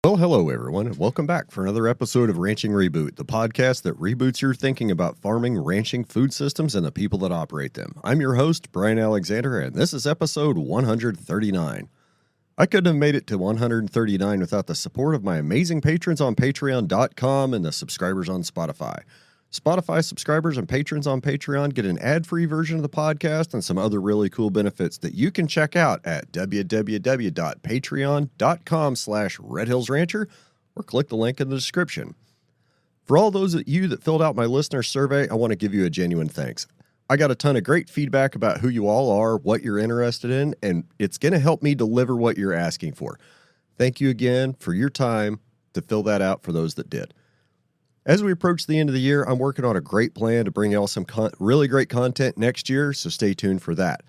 Well, hello everyone, and welcome back for another episode of Ranching Reboot, the podcast that reboots your thinking about farming, ranching, food systems, and the people that operate them. I'm your host, Brian Alexander, and this is episode 139. I couldn't have made it to 139 without the support of my amazing patrons on Patreon.com and the subscribers on Spotify. Spotify subscribers and patrons on Patreon get an ad-free version of the podcast and some other really cool benefits that you can check out at www.patreon.com/redhillsrancher or click the link in the description. For all those of you that filled out my listener survey, I want to give you a genuine thanks. I got a ton of great feedback about who you all are, what you're interested in, and it's going to help me deliver what you're asking for. Thank you again for your time to fill that out for those that did. As we approach the end of the year, I'm working on a great plan to bring y'all some really great content next year, so stay tuned for that.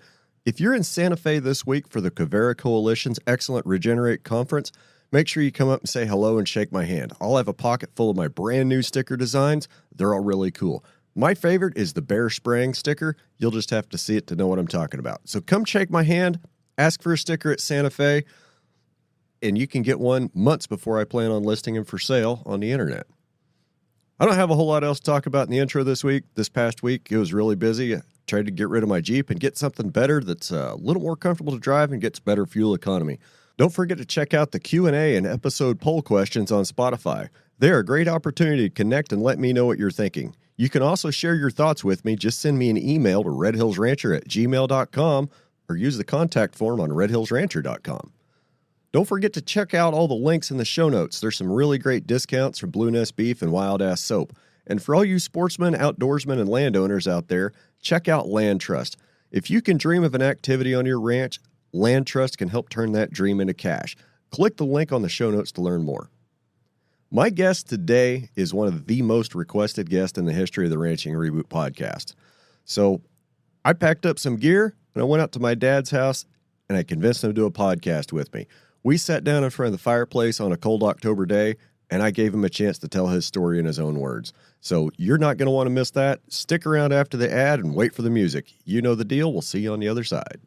If you're in Santa Fe this week for the Quivira Coalition's Excellent Regenerate Conference, make sure you come up and say hello and shake my hand. I'll have a pocket full of my brand new sticker designs. They're all really cool. My favorite is the bear spraying sticker. You'll just have to see it to know what I'm talking about. So come shake my hand, ask for a sticker at Santa Fe, and you can get one months before I plan on listing them for sale on the internet. I don't have a whole lot else to talk about in the intro this week. This past week, it was really busy. I tried to get rid of my Jeep and get something better that's a little more comfortable to drive and gets better fuel economy. Don't forget to check out the Q&A and episode poll questions on Spotify. They're a great opportunity to connect and let me know what you're thinking. You can also share your thoughts with me. Just send me an email to redhillsrancher@gmail.com or use the contact form on redhillsrancher.com. Don't forget to check out all the links in the show notes. There's some really great discounts from Blue Nest Beef and Wild Ass Soap. And for all you sportsmen, outdoorsmen, and landowners out there, check out Landtrust. If you can dream of an activity on your ranch, Landtrust can help turn that dream into cash. Click the link on the show notes to learn more. My guest today is one of the most requested guests in the history of the Ranching Reboot podcast. So I packed up some gear and I went out to my dad's house and I convinced him to do a podcast with me. We sat down in front of the fireplace on a cold October day, and I gave him a chance to tell his story in his own words. So you're not going to want to miss that. Stick around after the ad and wait for the music. You know the deal. We'll see you on the other side.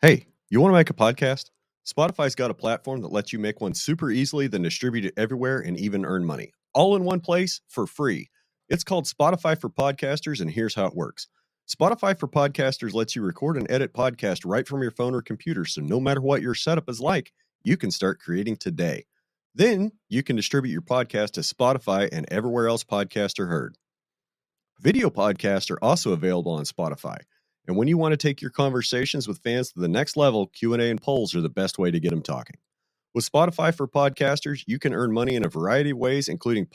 Hey, you want to make a podcast? Spotify's got a platform that lets you make one super easily, then distribute it everywhere and even earn money. All in one place for free. It's called Spotify for Podcasters, and here's how it works. Spotify for Podcasters lets you record and edit podcasts right from your phone or computer, so no matter what your setup is like, you can start creating today. Then you can distribute your podcast to Spotify and everywhere else podcasts are heard. Video podcasts are also available on Spotify, and when you want to take your conversations with fans to the next level, Q&A and polls are the best way to get them talking. With Spotify for Podcasters, you can earn money in a variety of ways, including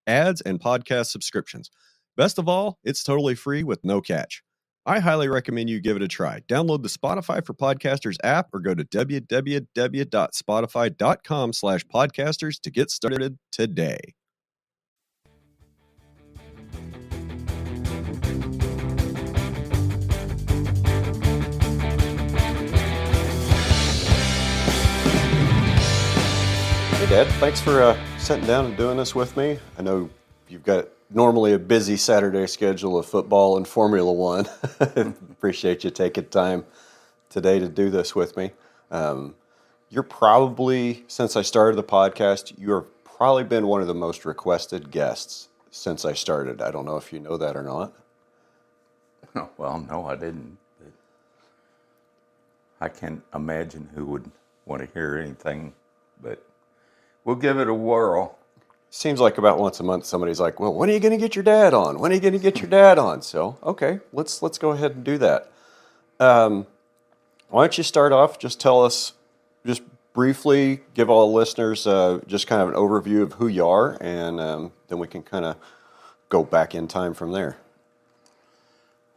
ads and podcast subscriptions. Best of all, it's totally free with no catch. I highly recommend you give it a try. Download the Spotify for Podcasters app or go to www.spotify.com/podcasters to get started today. Hey, Dad. Thanks for sitting down and doing this with me. I know you've got normally a busy Saturday schedule of football and Formula One. Appreciate you taking time today to do this with me. You're probably, since I started the podcast, you've probably been one of the most requested guests since I started. I don't know if you know that or not. Well, no, I didn't. I can't imagine who would want to hear anything, but we'll give it a whirl. Seems like about once a month somebody's like, well, when are you going to get your dad on? When are you going to get your dad on? So, okay, let's go ahead and do that. Why don't you start off, just tell us, just briefly, give all the listeners just kind of an overview of who you are, and then we can kind of go back in time from there.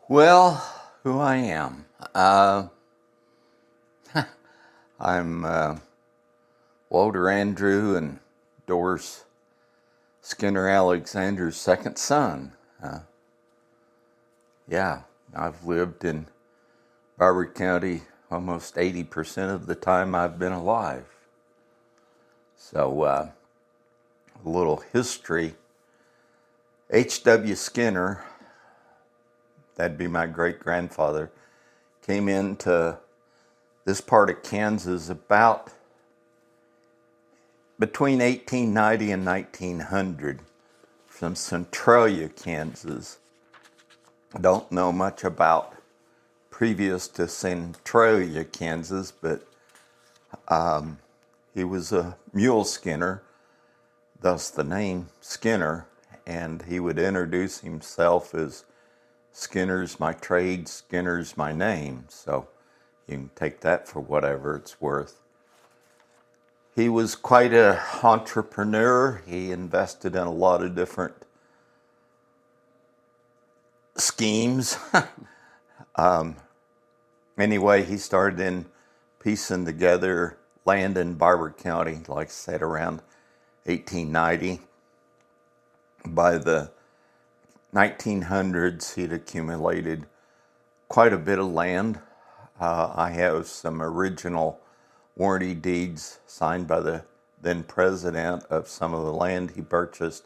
Well, who I am. I'm Walter Andrew and Doris Skinner Alexander's second son. I've lived in Barber County almost 80% of the time I've been alive. So, a little history. H.W. Skinner, that'd be my great-grandfather, came into this part of Kansas about between 1890 and 1900 from Centralia, Kansas. Don't know much about previous to Centralia, Kansas, but he was a mule skinner, thus the name Skinner, and he would introduce himself as Skinner's my trade, Skinner's my name, so you can take that for whatever it's worth. He was quite an entrepreneur. He invested in a lot of different schemes. Anyway, he started in piecing together land in Barber County, like I said, around 1890. By the 1900s, he'd accumulated quite a bit of land. I have some original warranty deeds signed by the then president of some of the land he purchased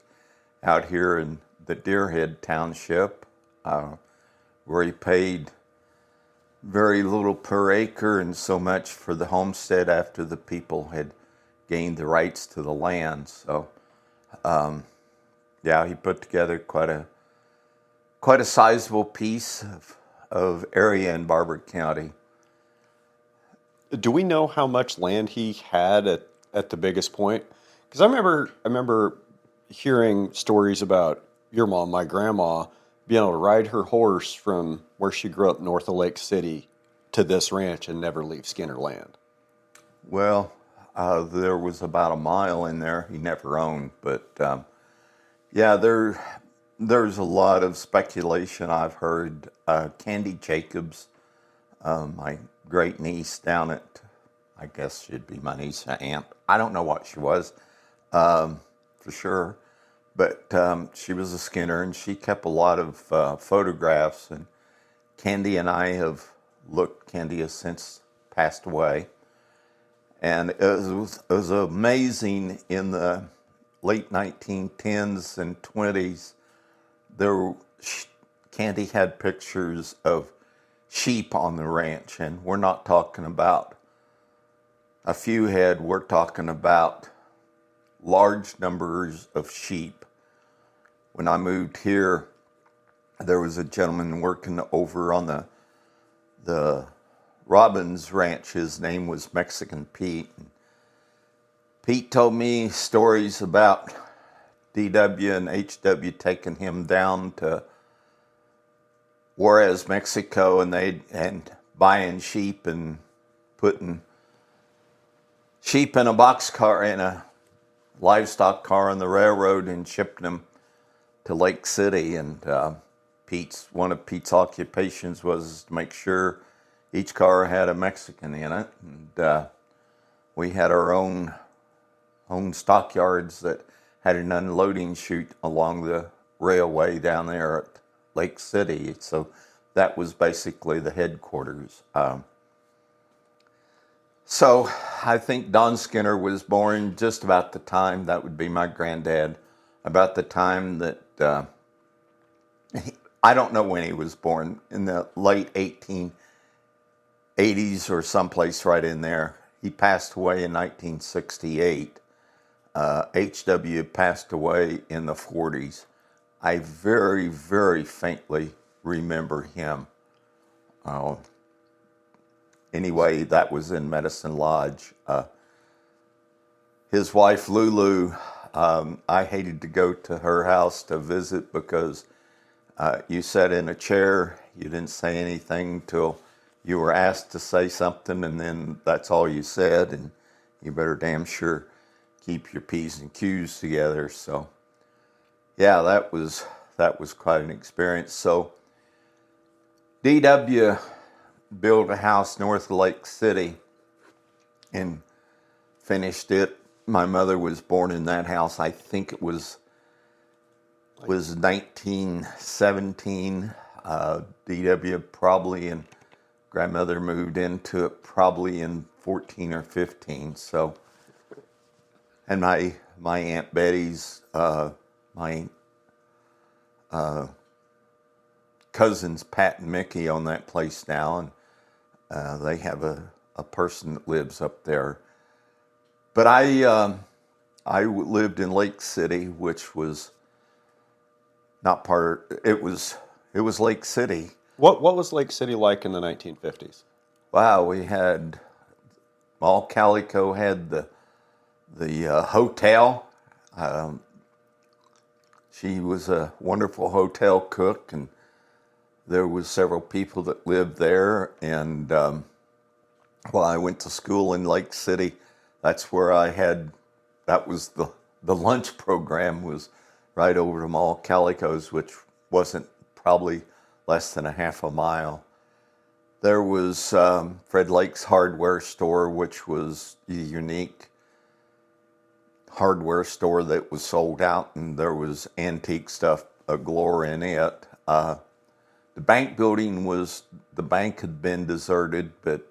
out here in the Deerhead Township, where he paid very little per acre and so much for the homestead after the people had gained the rights to the land. So, yeah, he put together quite a sizable piece of area in Barber County. Do we know how much land he had at the biggest point? Because I remember hearing stories about your mom, my grandma, being able to ride her horse from where she grew up north of Lake City to this ranch and never leave Skinner land. Well, there was about a mile in there he never owned, but yeah, there's a lot of speculation I've heard. Candy Jacobs, my great niece down at, I guess she'd be my niece, aunt. I don't know what she was, for sure. But she was a Skinner, and she kept a lot of photographs. And Candy and I have looked. Candy has since passed away. And it was amazing in the late 1910s and 20s. Candy had pictures of sheep on the ranch, and we're not talking about a few head, we're talking about large numbers of sheep. When I moved here, there was a gentleman working over on the Robbins Ranch. His name was Mexican Pete. And Pete told me stories about DW and HW taking him down to Juarez, Mexico, and buying sheep and putting sheep in a boxcar, in a livestock car on the railroad, and shipping them to Lake City. And one of Pete's occupations was to make sure each car had a Mexican in it. And we had our own stockyards that had an unloading chute along the railway down there at Lake City. So that was basically the headquarters. So I think Don Skinner was born just about the time, that would be my granddad, about the time that, I don't know when he was born, in the late 1880s or someplace right in there. He passed away in 1968. H.W. passed away in the 40s. I very, very faintly remember him. Anyway, that was in Medicine Lodge. His wife, Lulu, I hated to go to her house to visit because you sat in a chair, you didn't say anything till you were asked to say something, and then that's all you said, and you better damn sure keep your P's and Q's together. So yeah, that was quite an experience. So DW built a house north of Lake City and finished it. My mother was born in that house. I think it was 1917. DW probably, and grandmother moved into it probably in 14 or 15. So, and my Aunt Betty's, my cousins Pat and Mickey own that place now, and they have a person that lives up there. But I lived in Lake City, which was not it was Lake City. What was Lake City like in the 1950s? Wow, we had Mall Calico had the hotel. She was a wonderful hotel cook, and there was several people that lived there. And while I went to school in Lake City, that's where that was the lunch program was right over to Mall Calico's, which wasn't probably less than a half a mile. There was Fred Lake's hardware store, which was a unique hardware store that was sold out, and there was antique stuff galore in it. The bank building the bank had been deserted, but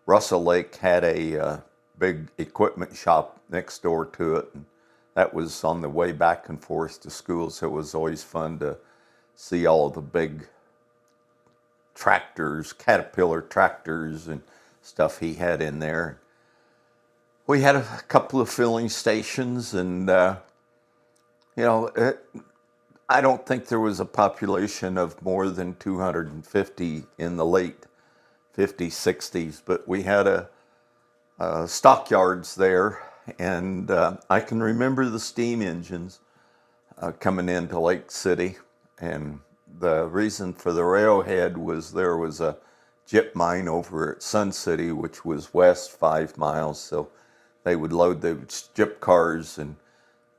Russell Lake had a big equipment shop next door to it, and that was on the way back and forth to school, so it was always fun to see all the big tractors, Caterpillar tractors and stuff he had in there. We had a couple of filling stations, and I don't think there was a population of more than 250 in the late 50s, 60s, but we had stockyards there, and I can remember the steam engines coming into Lake City, and the reason for the railhead was there was a gyp mine over at Sun City, which was west 5 miles, so they would load the gyp cars and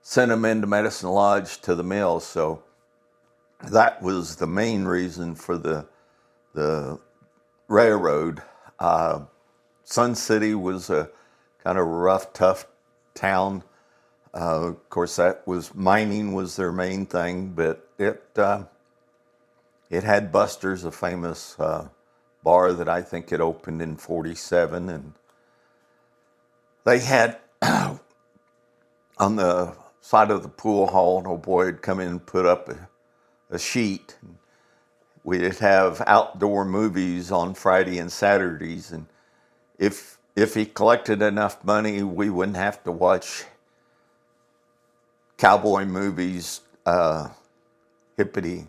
send them into Medicine Lodge to the mill. So that was the main reason for the railroad. Sun City was a kind of rough, tough town. Of course, mining was their main thing, but it had Buster's, a famous bar that I think it opened in 47, and they had on the side of the pool hall, an old boy would come in and put up a sheet. We'd have outdoor movies on Friday and Saturdays, and if he collected enough money, we wouldn't have to watch cowboy movies, hippity.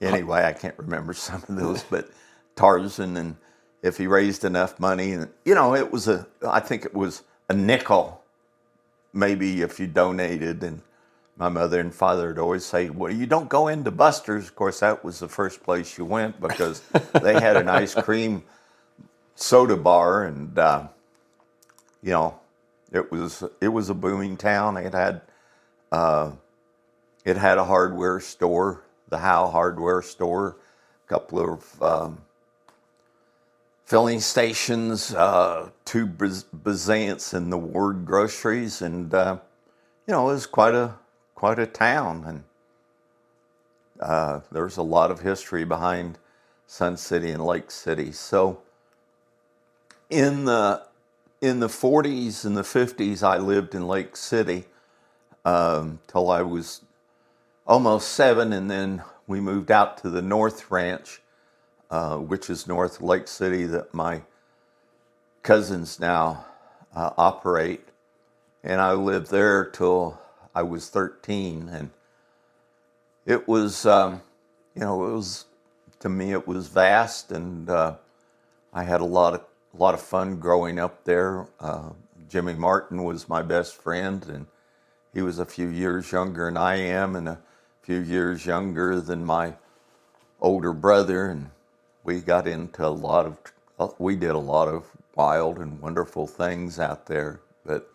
Anyway, I can't remember some of those, but Tarzan, and if he raised enough money, and I think it was a nickel, maybe, if you donated. And my mother and father would always say, well, you don't go into Buster's. Of course, that was the first place you went, because they had an ice cream soda bar, and it was a booming town. It had a hardware store, the Howe hardware store, a couple of filling stations, 2 Bazants in the Ward groceries, and it was quite a town, and there's a lot of history behind Sun City and Lake City. So in the 40s and the 50s, I lived in Lake City till I was almost 7, and then we moved out to the North Ranch, which is north of Lake City, that my cousins now operate. And I lived there till I was 13, and it was, to me, it was vast, and I had a lot of fun growing up there. Jimmy Martin was my best friend, and he was a few years younger than I am, and a few years younger than my older brother, and we got into we did a lot of wild and wonderful things out there. But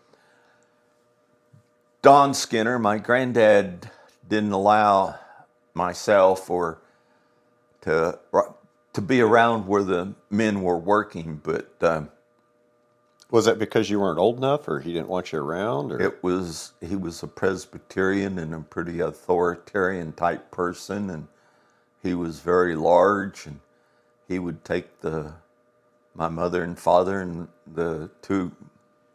Don Skinner, my granddad, didn't allow myself to be around where the men were working, but was that because you weren't old enough, or he didn't want you around? Or? He was a Presbyterian and a pretty authoritarian type person, and he was very large, and he would take my mother and father and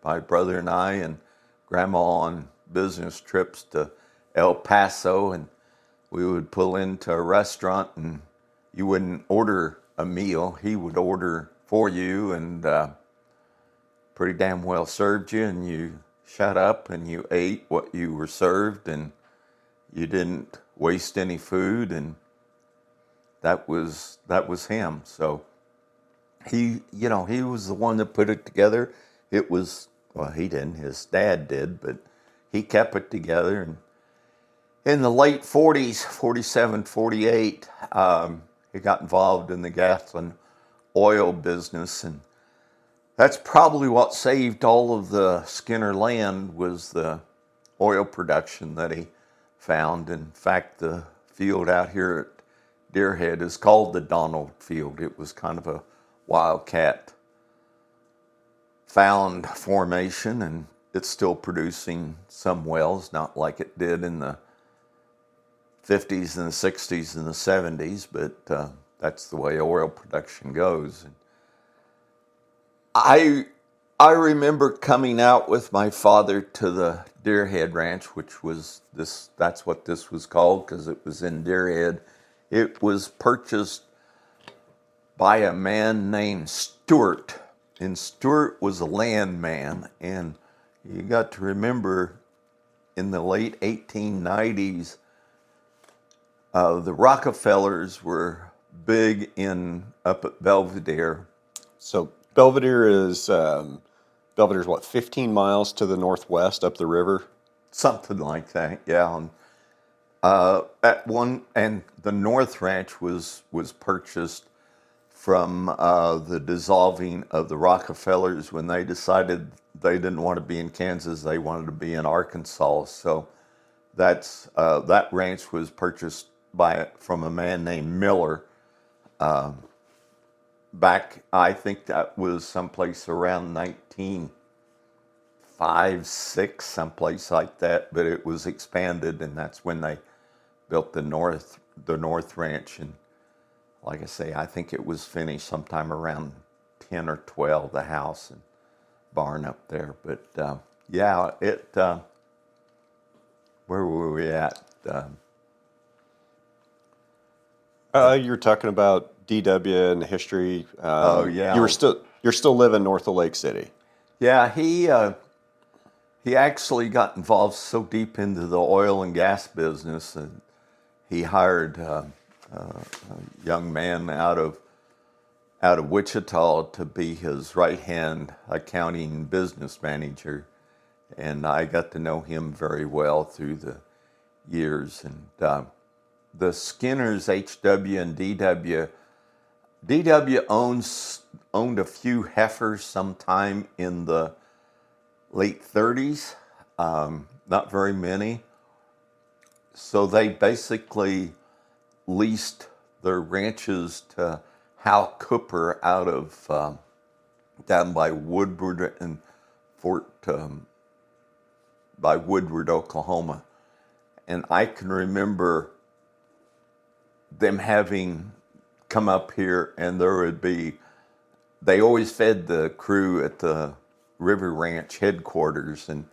my brother and I and Grandma on business trips to El Paso, and we would pull into a restaurant, and you wouldn't order a meal. He would order for you, and pretty damn well served you, and you shut up and you ate what you were served, and you didn't waste any food, and that was him. So he was the one that put it together. It was, well, he didn't, his dad did, but he kept it together. And in the late 40s, 47, 48, he got involved in the gas and oil business, and that's probably what saved all of the Skinner land, was the oil production that he found. In fact, the field out here at Deerhead is called the Donald Field. It was kind of a wildcat found formation, and it's still producing some wells, not like it did in the 50s and the 60s and the 70s, but that's the way oil production goes. And I remember coming out with my father to the Deerhead Ranch, which was that's what this was called because it was in Deerhead. It was purchased by a man named Stewart, and Stewart was a landman. And you got to remember, in the late 1890s, the Rockefellers were big up at Belvedere. So Belvedere's what, 15 miles to the northwest up the river? Something like that, yeah. And, and the North Ranch was purchased from the dissolving of the Rockefellers when they decided they didn't want to be in Kansas, they wanted to be in Arkansas. So that ranch was purchased from a man named Miller. Back, I think that was someplace around 1905, 6, someplace like that. But it was expanded, and that's when they built the North Ranch. And like I say, I think it was finished sometime around 10 or 12, the house and barn up there. But yeah, where were we at? You were talking about DW and the history. Oh yeah, you're still living north of Lake City. Yeah, he actually got involved so deep into the oil and gas business, and he hired a young man out of Wichita to be his right-hand accounting business manager, and I got to know him very well through the years. And the Skinners, HW and DW. DW owned a few heifers sometime in the late 30s, not very many. So they basically leased their ranches to Hal Cooper out of down by Woodward and by Woodward, Oklahoma. And I can remember them having come up here, and they always fed the crew at the River Ranch headquarters, and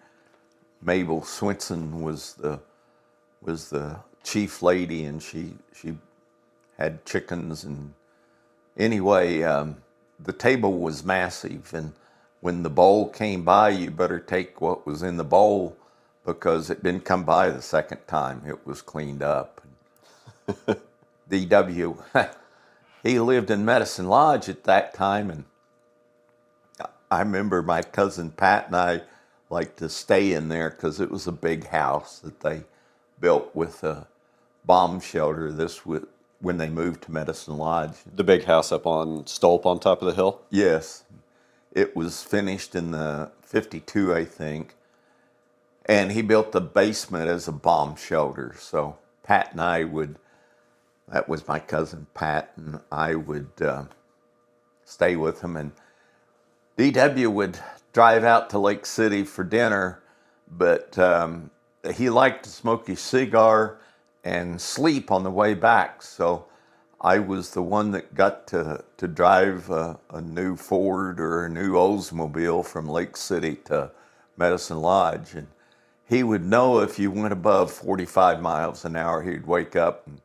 Mabel Swinson was the chief lady, and she had chickens. And anyway, the table was massive, and when the bowl came by, you better take what was in the bowl, because it didn't come by the second time. It was cleaned up. DW, he lived in Medicine Lodge at that time, and I remember my cousin Pat and I liked to stay in there because it was a big house that they built with a bomb shelter. When they moved to Medicine Lodge. The big house up on Stolp on top of the hill? Yes. It was finished in the 52, I think. And he built the basement as a bomb shelter. So Pat and I that was my cousin Pat, and I would stay with him. And DW would drive out to Lake City for dinner, but he liked to smoke his cigar and sleep on the way back. So I was the one that got to drive a new Ford or a new Oldsmobile from Lake City to Medicine Lodge. And he would know if you went above 45 miles an hour, he'd wake up and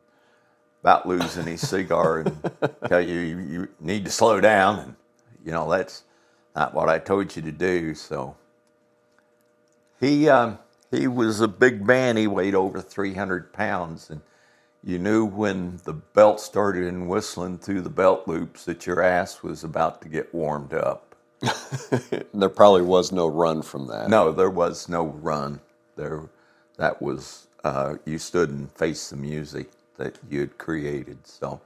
about losing his cigar and tell you need to slow down. And, that's not what I told you to do. So he was a big man. He weighed over 300 pounds, and you knew when the belt started and whistling through the belt loops that your ass was about to get warmed up. There probably was no run from that. No, there was no run. That was you stood and faced the music that you had created. So,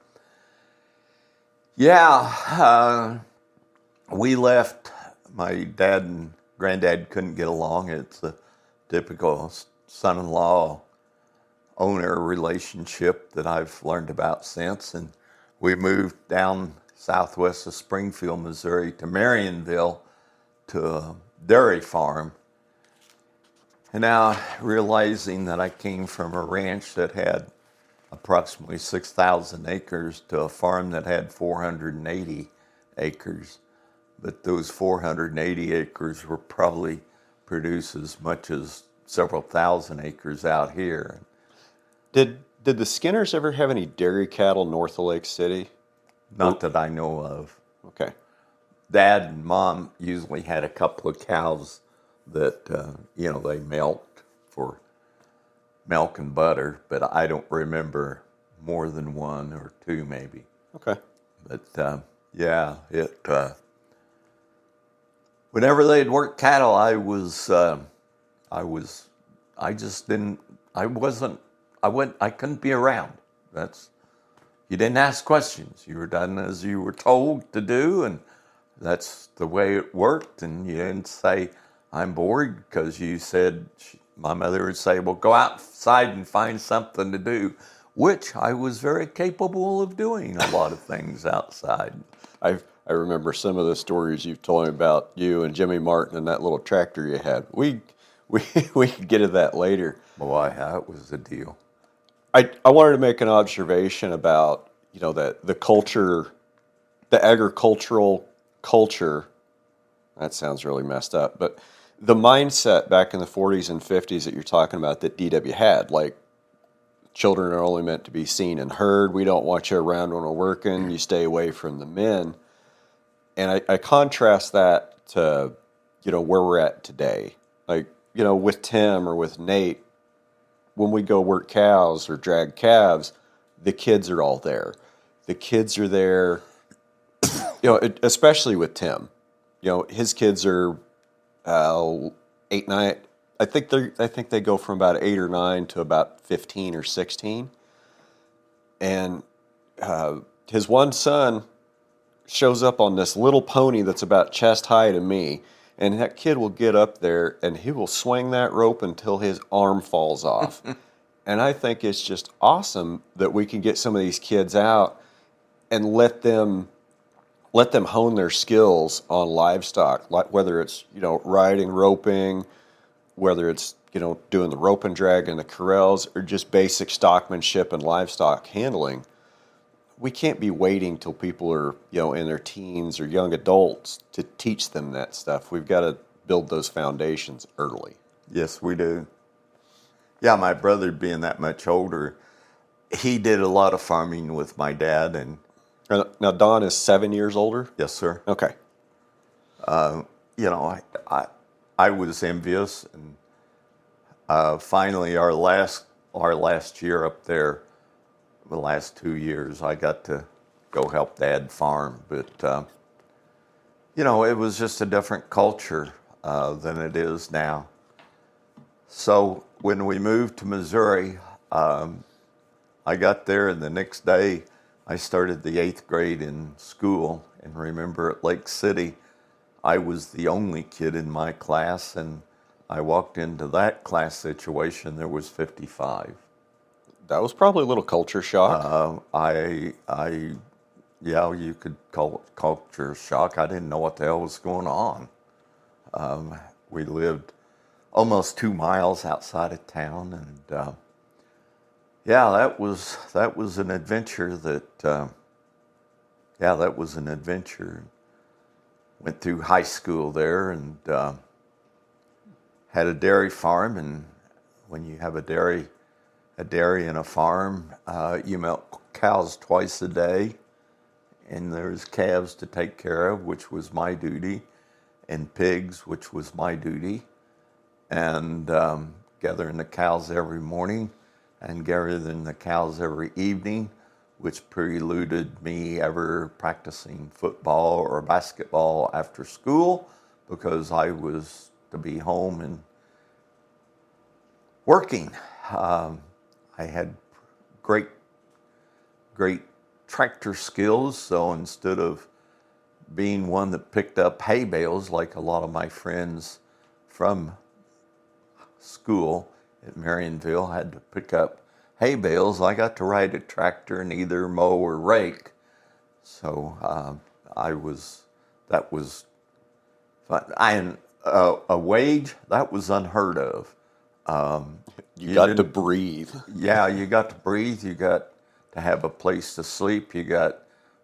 yeah, we left. My dad and granddad couldn't get along. It's a typical son-in-law owner relationship that I've learned about since. And we moved down southwest of Springfield, Missouri to Marionville to a dairy farm. And now realizing that I came from a ranch that had approximately 6,000 acres to a farm that had 480 acres. But those 480 acres were probably produce as much as several thousand acres out here. Did the Skinners ever have any dairy cattle north of Lake City? Not that I know of. Okay. Dad and Mom usually had a couple of cows that, they milked for milk and butter, but I don't remember more than one or two maybe. Okay. But, whenever they'd work cattle, I couldn't be around. You didn't ask questions. You were done as you were told to do, and that's the way it worked. And you didn't say, I'm bored, because you said, my mother would say, well, go outside and find something to do, which I was very capable of doing a lot of things outside. I remember some of the stories you've told me about you and Jimmy Martin and that little tractor you had. We could get to that later. Boy, that was the deal. I wanted to make an observation about, the culture, the agricultural culture. That sounds really messed up, but the mindset back in the 40s and 50s that you're talking about that DW had, like children are only meant to be seen and heard. We don't want you around when we're working. You stay away from the men. And I contrast that to, where we're at today. Like, with Tim or with Nate, when we go work cows or drag calves, the kids are all there. The kids are there, especially with Tim. His kids are 8, 9. I think they go from about 8 or 9 to about 15 or 16. And his one son shows up on this little pony that's about chest high to me, and that kid will get up there and he will swing that rope until his arm falls off. And I think it's just awesome that we can get some of these kids out and let them hone their skills on livestock, like whether it's, riding, roping, whether it's, doing the rope and drag and the corrals, or just basic stockmanship and livestock handling. We can't be waiting till people are, in their teens or young adults to teach them that stuff. We've got to build those foundations early. Yes, we do. Yeah, my brother being that much older, he did a lot of farming with my dad. And now Don is 7 years older? Yes, sir. Okay. I was envious, and finally our last year up there, the last 2 years, I got to go help Dad farm. But, it was just a different culture than it is now. So when we moved to Missouri, I got there, and the next day I started the 8th grade in school. And remember, at Lake City, I was the only kid in my class, and I walked into that class situation, there was 55. That was probably a little culture shock. You could call it culture shock. I didn't know what the hell was going on. We lived almost 2 miles outside of town, and that was an adventure. That was an adventure. Went through high school there, and had a dairy farm. And when you have a dairy and a farm, you milk cows twice a day, and there's calves to take care of, which was my duty. and pigs, which was my duty, and gathering the cows every morning and gathering the cows every evening, which preluded me ever practicing football or basketball after school because I was to be home and working. I had great tractor skills, so instead of being one that picked up hay bales like a lot of my friends from school at Marionville had to pick up hay bales, I got to ride a tractor and either mow or rake. So that was fun. A wage, that was unheard of. You got to breathe. Yeah, you got to breathe. You got to have a place to sleep. You got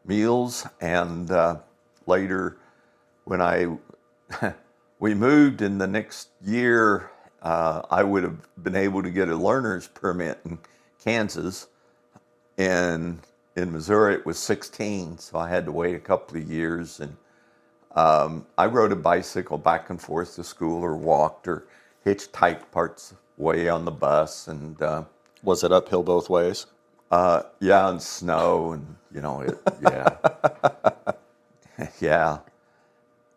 meals. And later, when we moved in the next year, I would have been able to get a learner's permit in Kansas. And in Missouri, it was 16, so I had to wait a couple of years. And I rode a bicycle back and forth to school or walked or hitchhiked parts way on the bus. And was it uphill both ways? Yeah, and snow and, yeah. Yeah.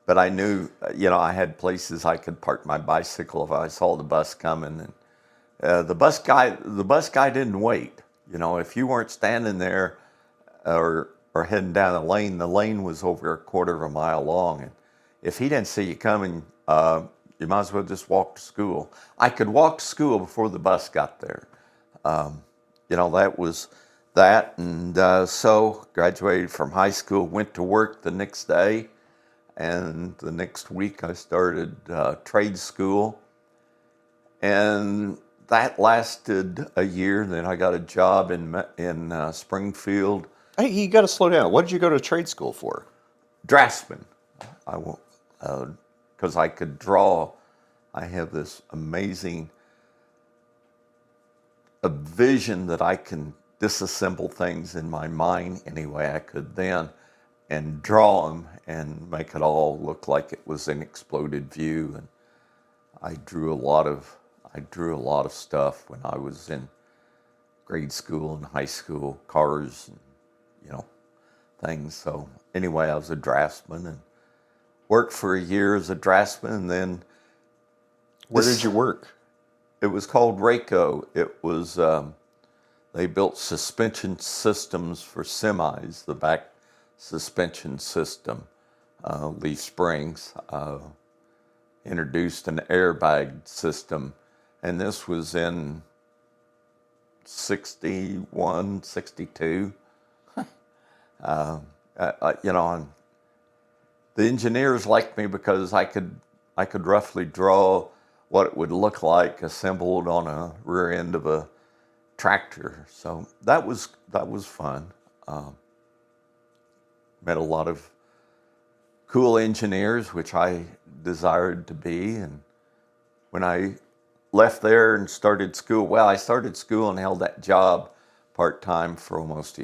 But I knew, I had places I could park my bicycle if I saw the bus coming. And the bus guy didn't wait. If you weren't standing there or heading down the lane was over a quarter of a mile long. And if he didn't see you coming, you might as well just walk to school. I could walk to school before the bus got there. That was that. And so graduated from high school, went to work the next day. And the next week I started trade school. And that lasted a year. Then I got a job in Springfield. Hey, you got to slow down. What did you go to trade school for? Draftsman. Because I could draw. I have this amazing vision that I can disassemble things in my mind any way I could then and draw them and make it all look like it was an exploded view. And I drew a lot of stuff when I was in grade school and high school, cars and things. So anyway, I was a draftsman and worked for a year as a draftsman. And then where did you work? It was called Rayco. It was they built suspension systems for semis. The back suspension system, leaf springs, introduced an airbag system, and this was in 61, 62. And the engineers liked me because I could roughly draw what it would look like assembled on a rear end of a tractor. So that was fun. Met a lot of cool engineers, which I desired to be. And when I left there and started school, I started school and held that job part-time for almost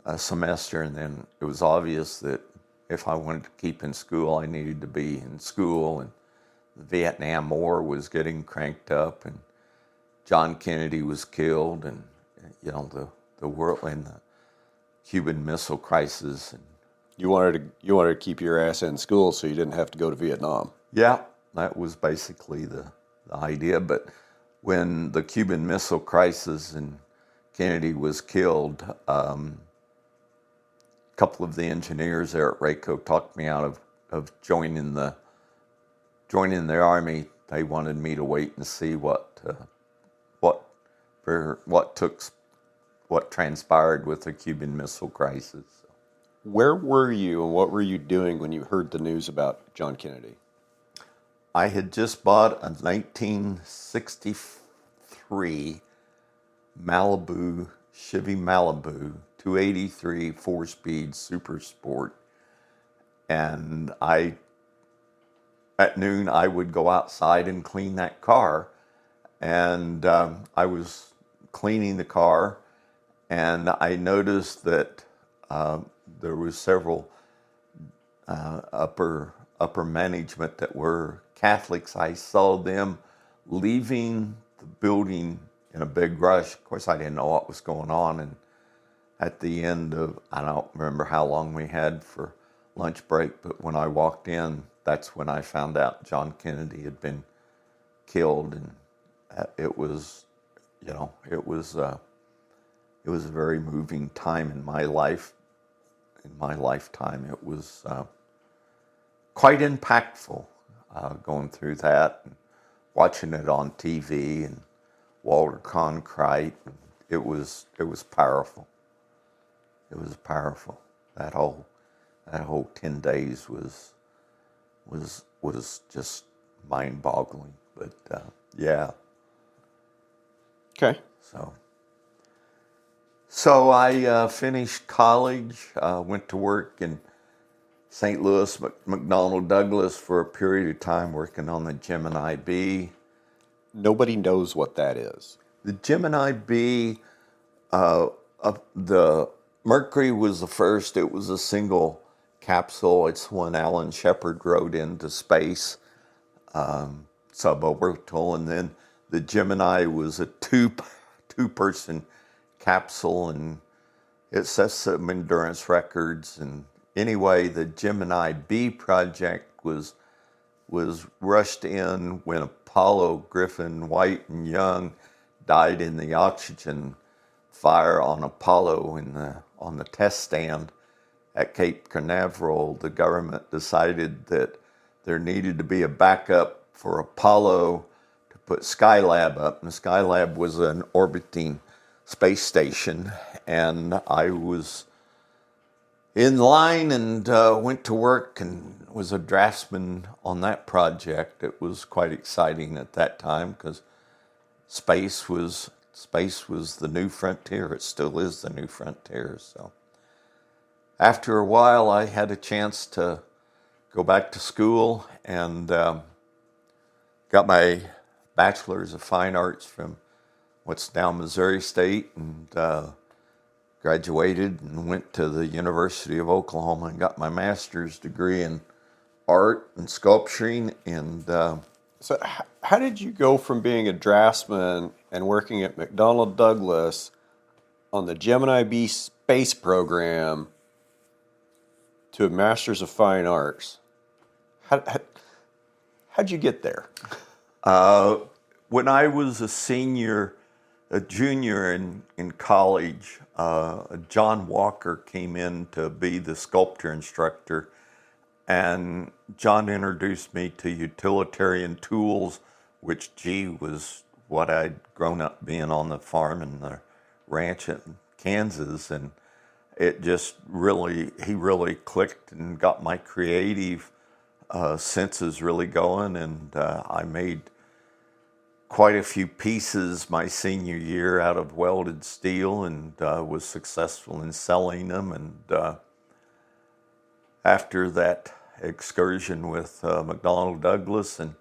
a semester. And then it was obvious that if I wanted to keep in school, I needed to be in school. And the Vietnam War was getting cranked up, and John Kennedy was killed, and the world and the Cuban Missile Crisis. And you wanted to keep your ass in school so you didn't have to go to Vietnam. Yeah, that was basically the idea. But when the Cuban Missile Crisis and Kennedy was killed, a couple of the engineers there at Rayco talked me out of joining the army. They wanted me to wait and see what transpired with the Cuban Missile Crisis. Where were you and what were you doing when you heard the news about John Kennedy? I had just bought a 1963 Chevy Malibu 283 4-speed Super Sport, and at noon I would go outside and clean that car, and I was cleaning the car, and I noticed that there was several upper upper management that were Catholics. I saw them leaving the building in a big rush. Of course, I didn't know what was going on. And at the end of, I don't remember how long we had for lunch break, but when I walked in, that's when I found out John Kennedy had been killed. And it was, it was a very moving time in my life. In my lifetime, it was quite impactful going through that and watching it on TV and Walter Cronkite. It was powerful. It was powerful. That whole 10 days was just mind-boggling. But yeah. Okay. So I finished college, went to work in St. Louis, McDonnell Douglas for a period of time working on the Gemini B. Nobody knows what that is. The Gemini B, the Mercury was the first. It was a single capsule. It's when Alan Shepard rode into space, suborbital, and then the Gemini was a two-person capsule, and it set some endurance records. And anyway, the Gemini B project was rushed in when Apollo, Griffin, White, and Young died in the oxygen fire on Apollo on the test stand at Cape Canaveral. The government decided that there needed to be a backup for Apollo to put Skylab up, and Skylab was an orbiting space station, and I was in line and went to work and was a draftsman on that project. It was quite exciting at that time because space was the new frontier. It still is the new frontier. So after a while, I had a chance to go back to school and got my Bachelor's of Fine Arts from what's now Missouri State, and graduated and went to the University of Oklahoma and got my master's degree in art and sculpturing. And So how did you go from being a draftsman and working at McDonnell Douglas on the Gemini B space program to a Master's of Fine Arts? How'd you get there? When I was a junior in college, John Walker came in to be the sculpture instructor, and John introduced me to utilitarian tools, which, was what I'd grown up being on the farm and the ranch in Kansas, and it just he really clicked and got my creative senses really going, and I made quite a few pieces my senior year out of welded steel, and was successful in selling them. And after that excursion with McDonnell Douglas and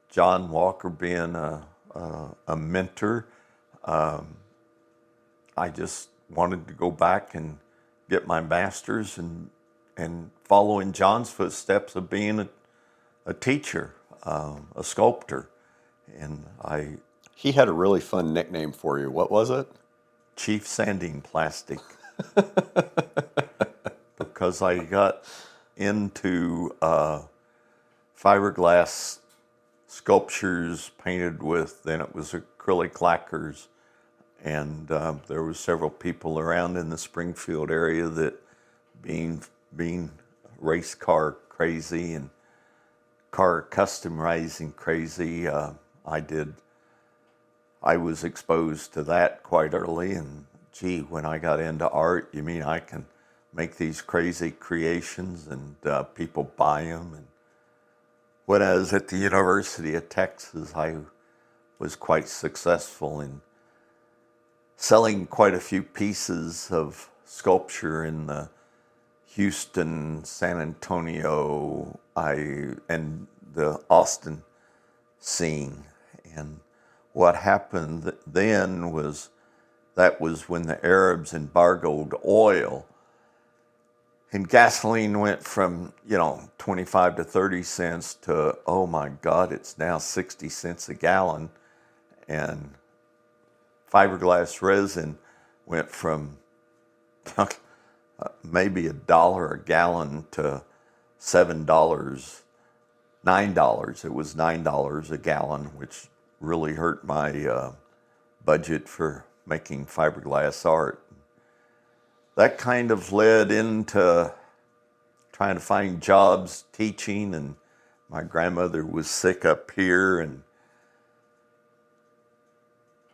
John Walker being a mentor, I just wanted to go back and get my master's and follow in John's footsteps of being a teacher, a sculptor. And He had a really fun nickname for you. What was it? Chief Sanding Plastic. Because I got into fiberglass sculptures painted with, then it was acrylic lacquers. And there were several people around in the Springfield area that being race car crazy and car customizing crazy, I was exposed to that quite early, and when I got into art, you mean I can make these crazy creations and people buy them. And when I was at the University of Texas, I was quite successful in selling quite a few pieces of sculpture in the Houston, San Antonio, and the Austin scene. And what happened then was that was when the Arabs embargoed oil, And gasoline went from, 25 to 30 cents to, oh my God, it's now 60 cents a gallon. And fiberglass resin went from maybe $1 a gallon to $7, $9. It was $9 a gallon, which really hurt my budget for making fiberglass art. That kind of led into trying to find jobs teaching, and my grandmother was sick up here, and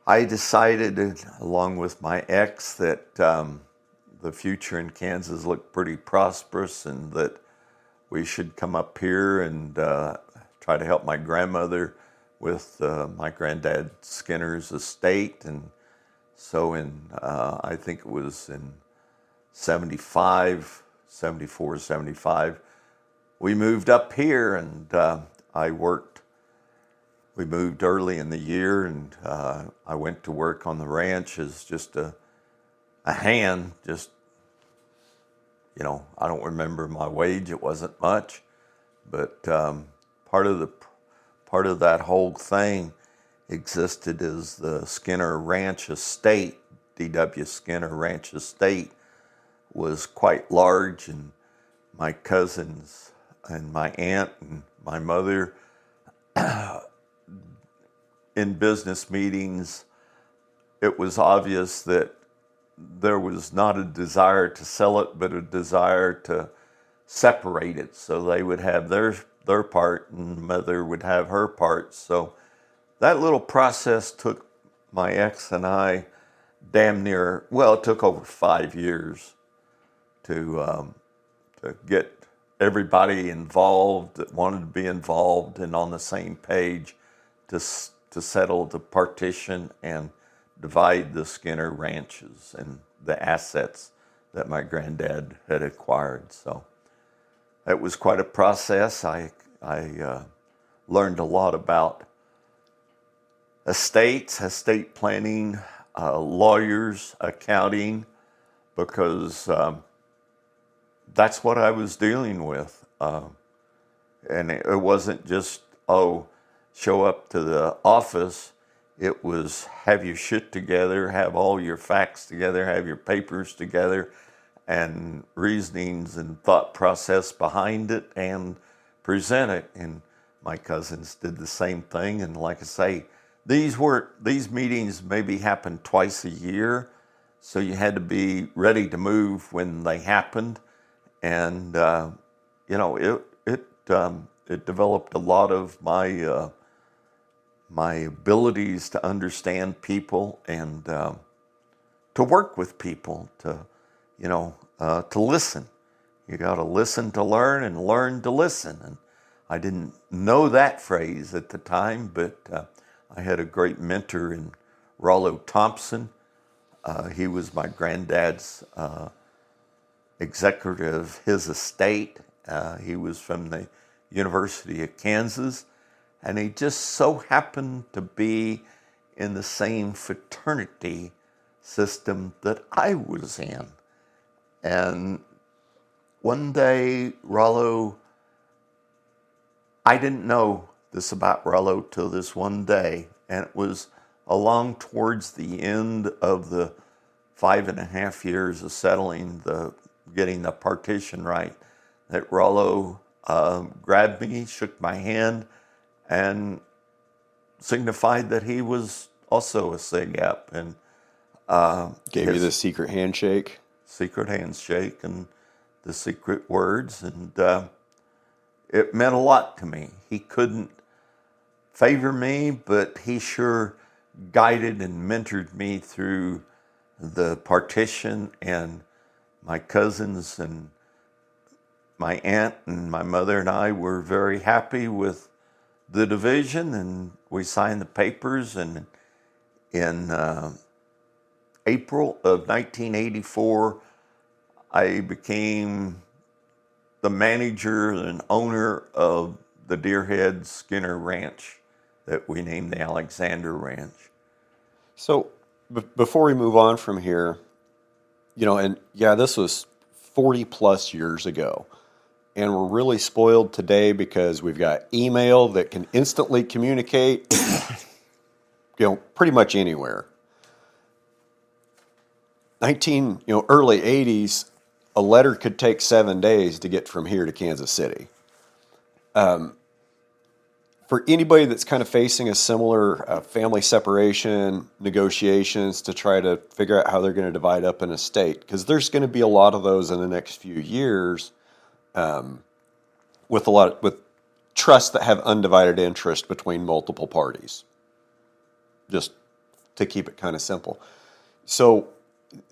I decided, along with my ex, that the future in Kansas looked pretty prosperous and that we should come up here and try to help my grandmother with my granddad Skinner's estate. And so I think it was in 75, 74, 75, we moved up here, and I worked. We moved early in the year, and I went to work on the ranch as just a hand. Just, I don't remember my wage. It wasn't much, but part of that whole thing existed as the Skinner Ranch Estate. D.W. Skinner Ranch Estate was quite large, and my cousins and my aunt and my mother, in business meetings, it was obvious that there was not a desire to sell it, but a desire to separate it. So they would have their part, and mother would have her part. So that little process took my ex and I it took over 5 years to get everybody involved that wanted to be involved and on the same page to settle the partition and divide the Skinner ranches and the assets that my granddad had acquired. So it was quite a process. I learned a lot about estates, estate planning, lawyers, accounting, because that's what I was dealing with. And it wasn't just, show up to the office. It was have your shit together, have all your facts together, have your papers together, and reasonings and thought process behind it, and present it. And my cousins did the same thing. And like I say, these meetings maybe happened twice a year, so you had to be ready to move when they happened. And it developed a lot of my abilities to understand people and to work with people, to listen. You got to listen to learn and learn to listen. And I didn't know that phrase at the time, but I had a great mentor in Rollo Thompson. He was my granddad's executive, his estate. He was from the University of Kansas, and he just so happened to be in the same fraternity system that I was in. And one day, I didn't know this about Rollo till this one day, and it was along towards the end of the 5.5 years of getting the partition right, that Rollo grabbed me, shook my hand, and signified that he was also a SIG-Ep, and gave you the secret handshake. Secret handshake and the secret words, and it meant a lot to me. He couldn't favor me, but he sure guided and mentored me through the partition, and my cousins and my aunt and my mother and I were very happy with the division, and we signed the papers. And in April of 1984, I became the manager and owner of the Deerhead Skinner Ranch that we named the Alexander Ranch. So before we move on from here, this was 40 plus years ago. And we're really spoiled today because we've got email that can instantly communicate, pretty much anywhere. Early 80s, a letter could take 7 days to get from here to Kansas City. For anybody that's kind of facing a similar family separation, negotiations to try to figure out how they're going to divide up an estate, because there's going to be a lot of those in the next few years, with trusts that have undivided interest between multiple parties. Just to keep it kind of simple. So,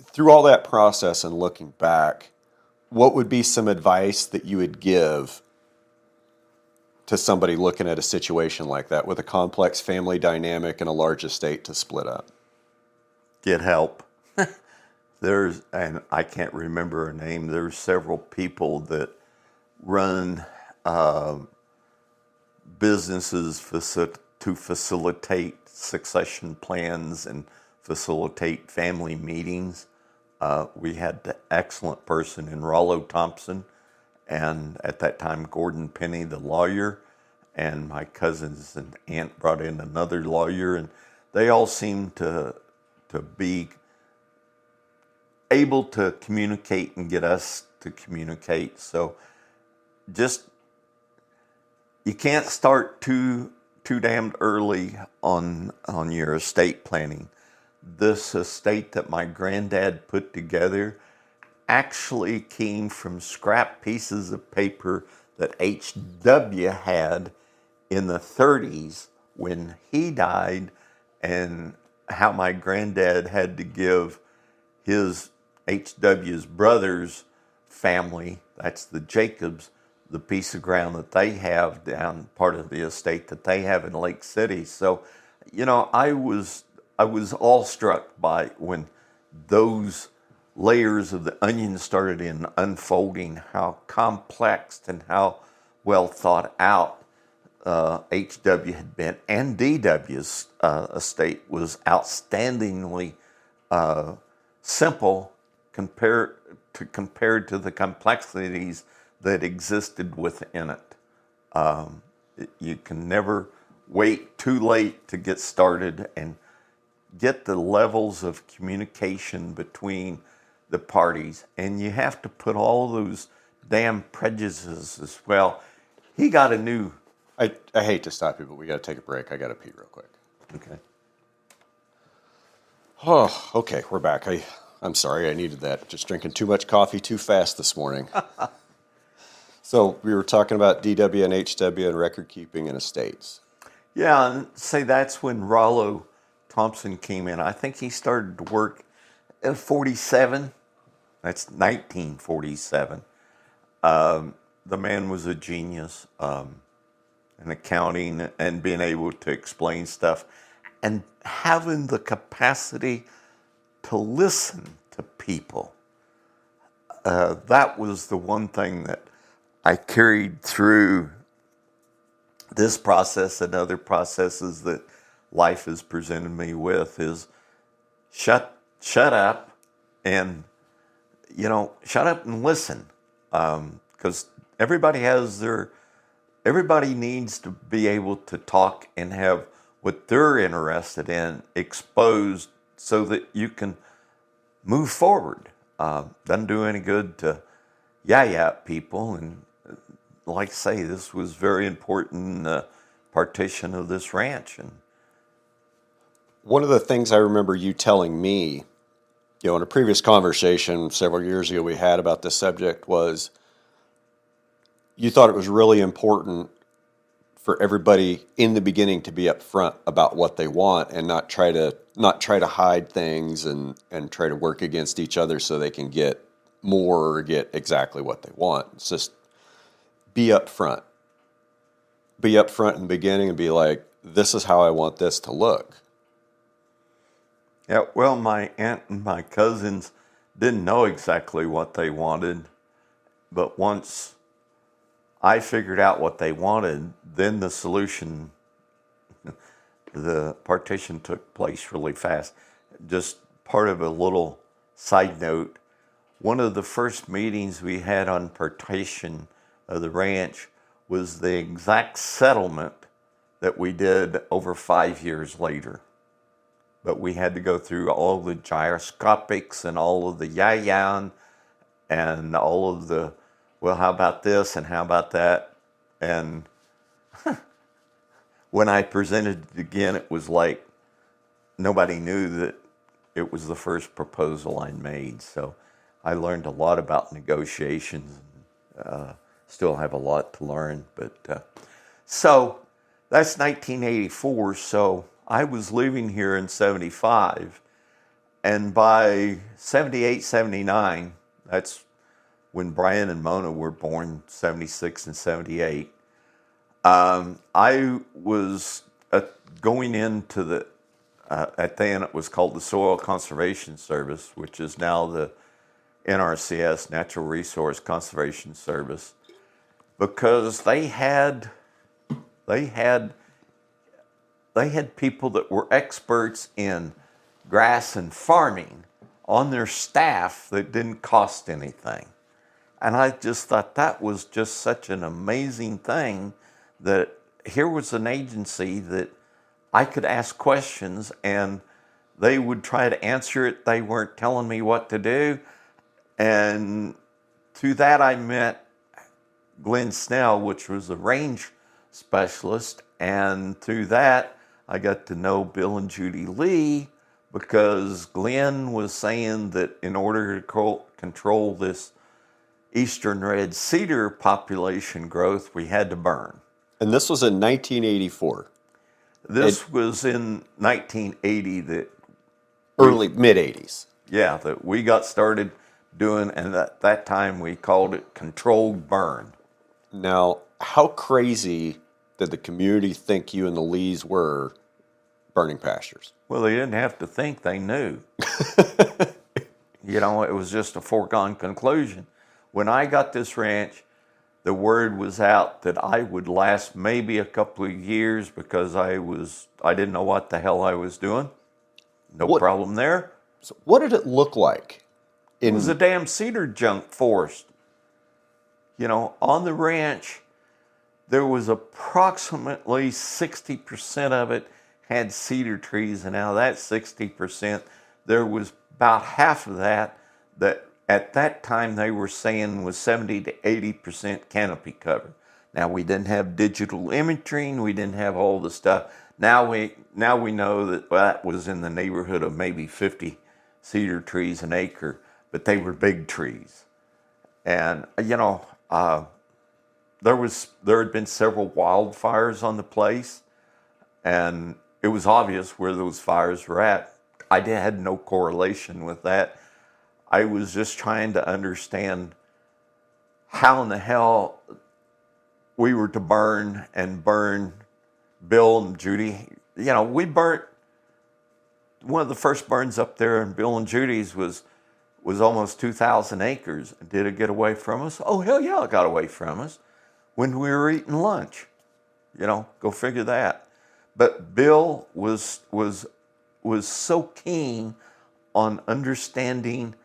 through all that process and looking back, what would be some advice that you would give to somebody looking at a situation like that with a complex family dynamic and a large estate to split up? Get help. And I can't remember her name, there's several people that run businesses to facilitate succession plans and facilitate family meetings. We had the excellent person in Rollo Thompson, and at that time Gordon Penny, the lawyer, and my cousins and aunt brought in another lawyer, and they all seemed to be able to communicate and get us to communicate. So just, you can't start too damned early on your estate planning. This estate that my granddad put together actually came from scrap pieces of paper that H.W. had in the 30s when he died, and how my granddad had to give his H.W.'s brother's family, that's the Jacobs, the piece of ground that they have down, part of the estate that they have in Lake City. So, I was awestruck by when those layers of the onion started unfolding, how complex and how well thought out H.W. had been, and D.W.'s estate was outstandingly simple compared to the complexities that existed within it. You can never wait too late to get started and get the levels of communication between the parties, and you have to put all those damn prejudices as well. He got a new... I hate to stop you, but we got to take a break. I got to pee real quick. Okay. Oh, okay, we're back. I'm sorry, I needed that. Just drinking too much coffee too fast this morning. So we were talking about DW and HW and record keeping and estates. Yeah, and say that's when Rollo Thompson came in. I think he started to work at 47. That's 1947. The man was a genius in accounting and being able to explain stuff and having the capacity to listen to people. That was the one thing that I carried through this process and other processes that life has presented me with, is shut up and, shut up and listen. Because everybody needs to be able to talk and have what they're interested in exposed so that you can move forward. Doesn't do any good to yah people. And like I say, this was very important partition of this ranch. And one of the things I remember you telling me, in a previous conversation several years ago we had about this subject, was you thought it was really important for everybody in the beginning to be upfront about what they want and not try to hide things and try to work against each other so they can get more or get exactly what they want. It's just be upfront. Be upfront in the beginning and be like, this is how I want this to look. Yeah, well, my aunt and my cousins didn't know exactly what they wanted, but once I figured out what they wanted, then the solution, the partition took place really fast. Just part of a little side note, one of the first meetings we had on partition of the ranch was the exact settlement that we did over 5 years later. But we had to go through all the gyroscopics and all of the yah-yah and all of the, well, how about this and how about that? And when I presented it again, it was like nobody knew that it was the first proposal I made. So I learned a lot about negotiations. Still have a lot to learn. But so that's 1984. So I was living here in 75. And by 78, 79, that's when Brian and Mona were born, 76 and 78. I was going into the, at then it was called the Soil Conservation Service, which is now the NRCS, Natural Resource Conservation Service, because they had people that were experts in grass and farming on their staff that didn't cost anything. And I just thought that was just such an amazing thing, that here was an agency that I could ask questions and they would try to answer it. They weren't telling me what to do. And through that, I met Glenn Snell, which was a range specialist. And through that, I got to know Bill and Judy Lee, because Glenn was saying that in order to control this eastern red cedar population growth, we had to burn. And this was in 1984. This was in 1980 that mid-80s. Yeah, that we got started doing, and at that time we called it controlled burn. Now, how crazy did the community think you and the Lees were burning pastures? Well, they didn't have to think, they knew. You know, it was just a foregone conclusion. When I got this ranch, the word was out that I would last maybe a couple of years, because I didn't know what the hell I was doing. No problem there. So what did it look like? It was a damn cedar junk forest. You know, on the ranch, there was approximately 60% of it had cedar trees, and out of that 60%, there was about half of that at that time they were saying was 70 to 80% canopy cover. Now, we didn't have digital imaging, we didn't have all the stuff. Now we know that that was in the neighborhood of maybe 50 cedar trees an acre, but they were big trees. And you know, there had been several wildfires on the place, and it was obvious where those fires were at. I had no correlation with that. I was just trying to understand how in the hell we were to burn Bill and Judy. You know, we burnt, one of the first burns up there in Bill and Judy's was almost 2,000 acres. Did it get away from us? Oh, hell yeah, it got away from us when we were eating lunch. You know, go figure that. But Bill was so keen on understanding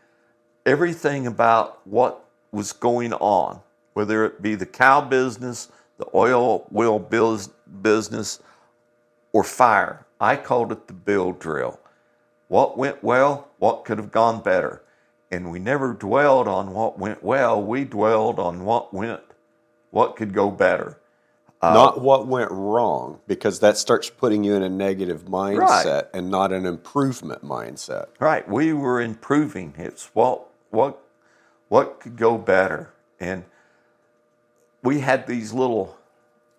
everything about what was going on, whether it be the cow business, the oil well business, or fire. I called it the Bill drill. What went well, what could have gone better. And we never dwelled on what went well, we dwelled on what could go better. Not what went wrong, because that starts putting you in a negative mindset, right, and not an improvement mindset. Right, we were improving. It's what could go better. And we had these little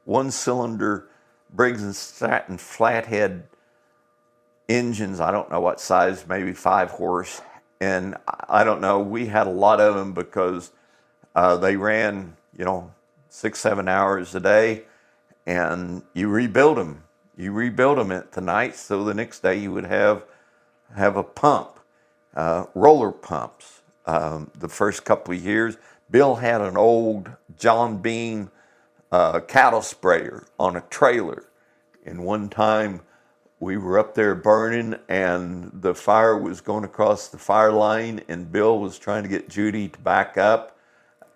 one-cylinder Briggs and Stratton flathead engines. I don't know what size, maybe 5 horse. And I don't know, we had a lot of them because they ran, 6-7 hours a day, and you rebuild them. You rebuild them at the night, so the next day you would have a pump, roller pumps. The first couple of years, Bill had an old John Bean cattle sprayer on a trailer. And one time we were up there burning, and the fire was going across the fire line, and Bill was trying to get Judy to back up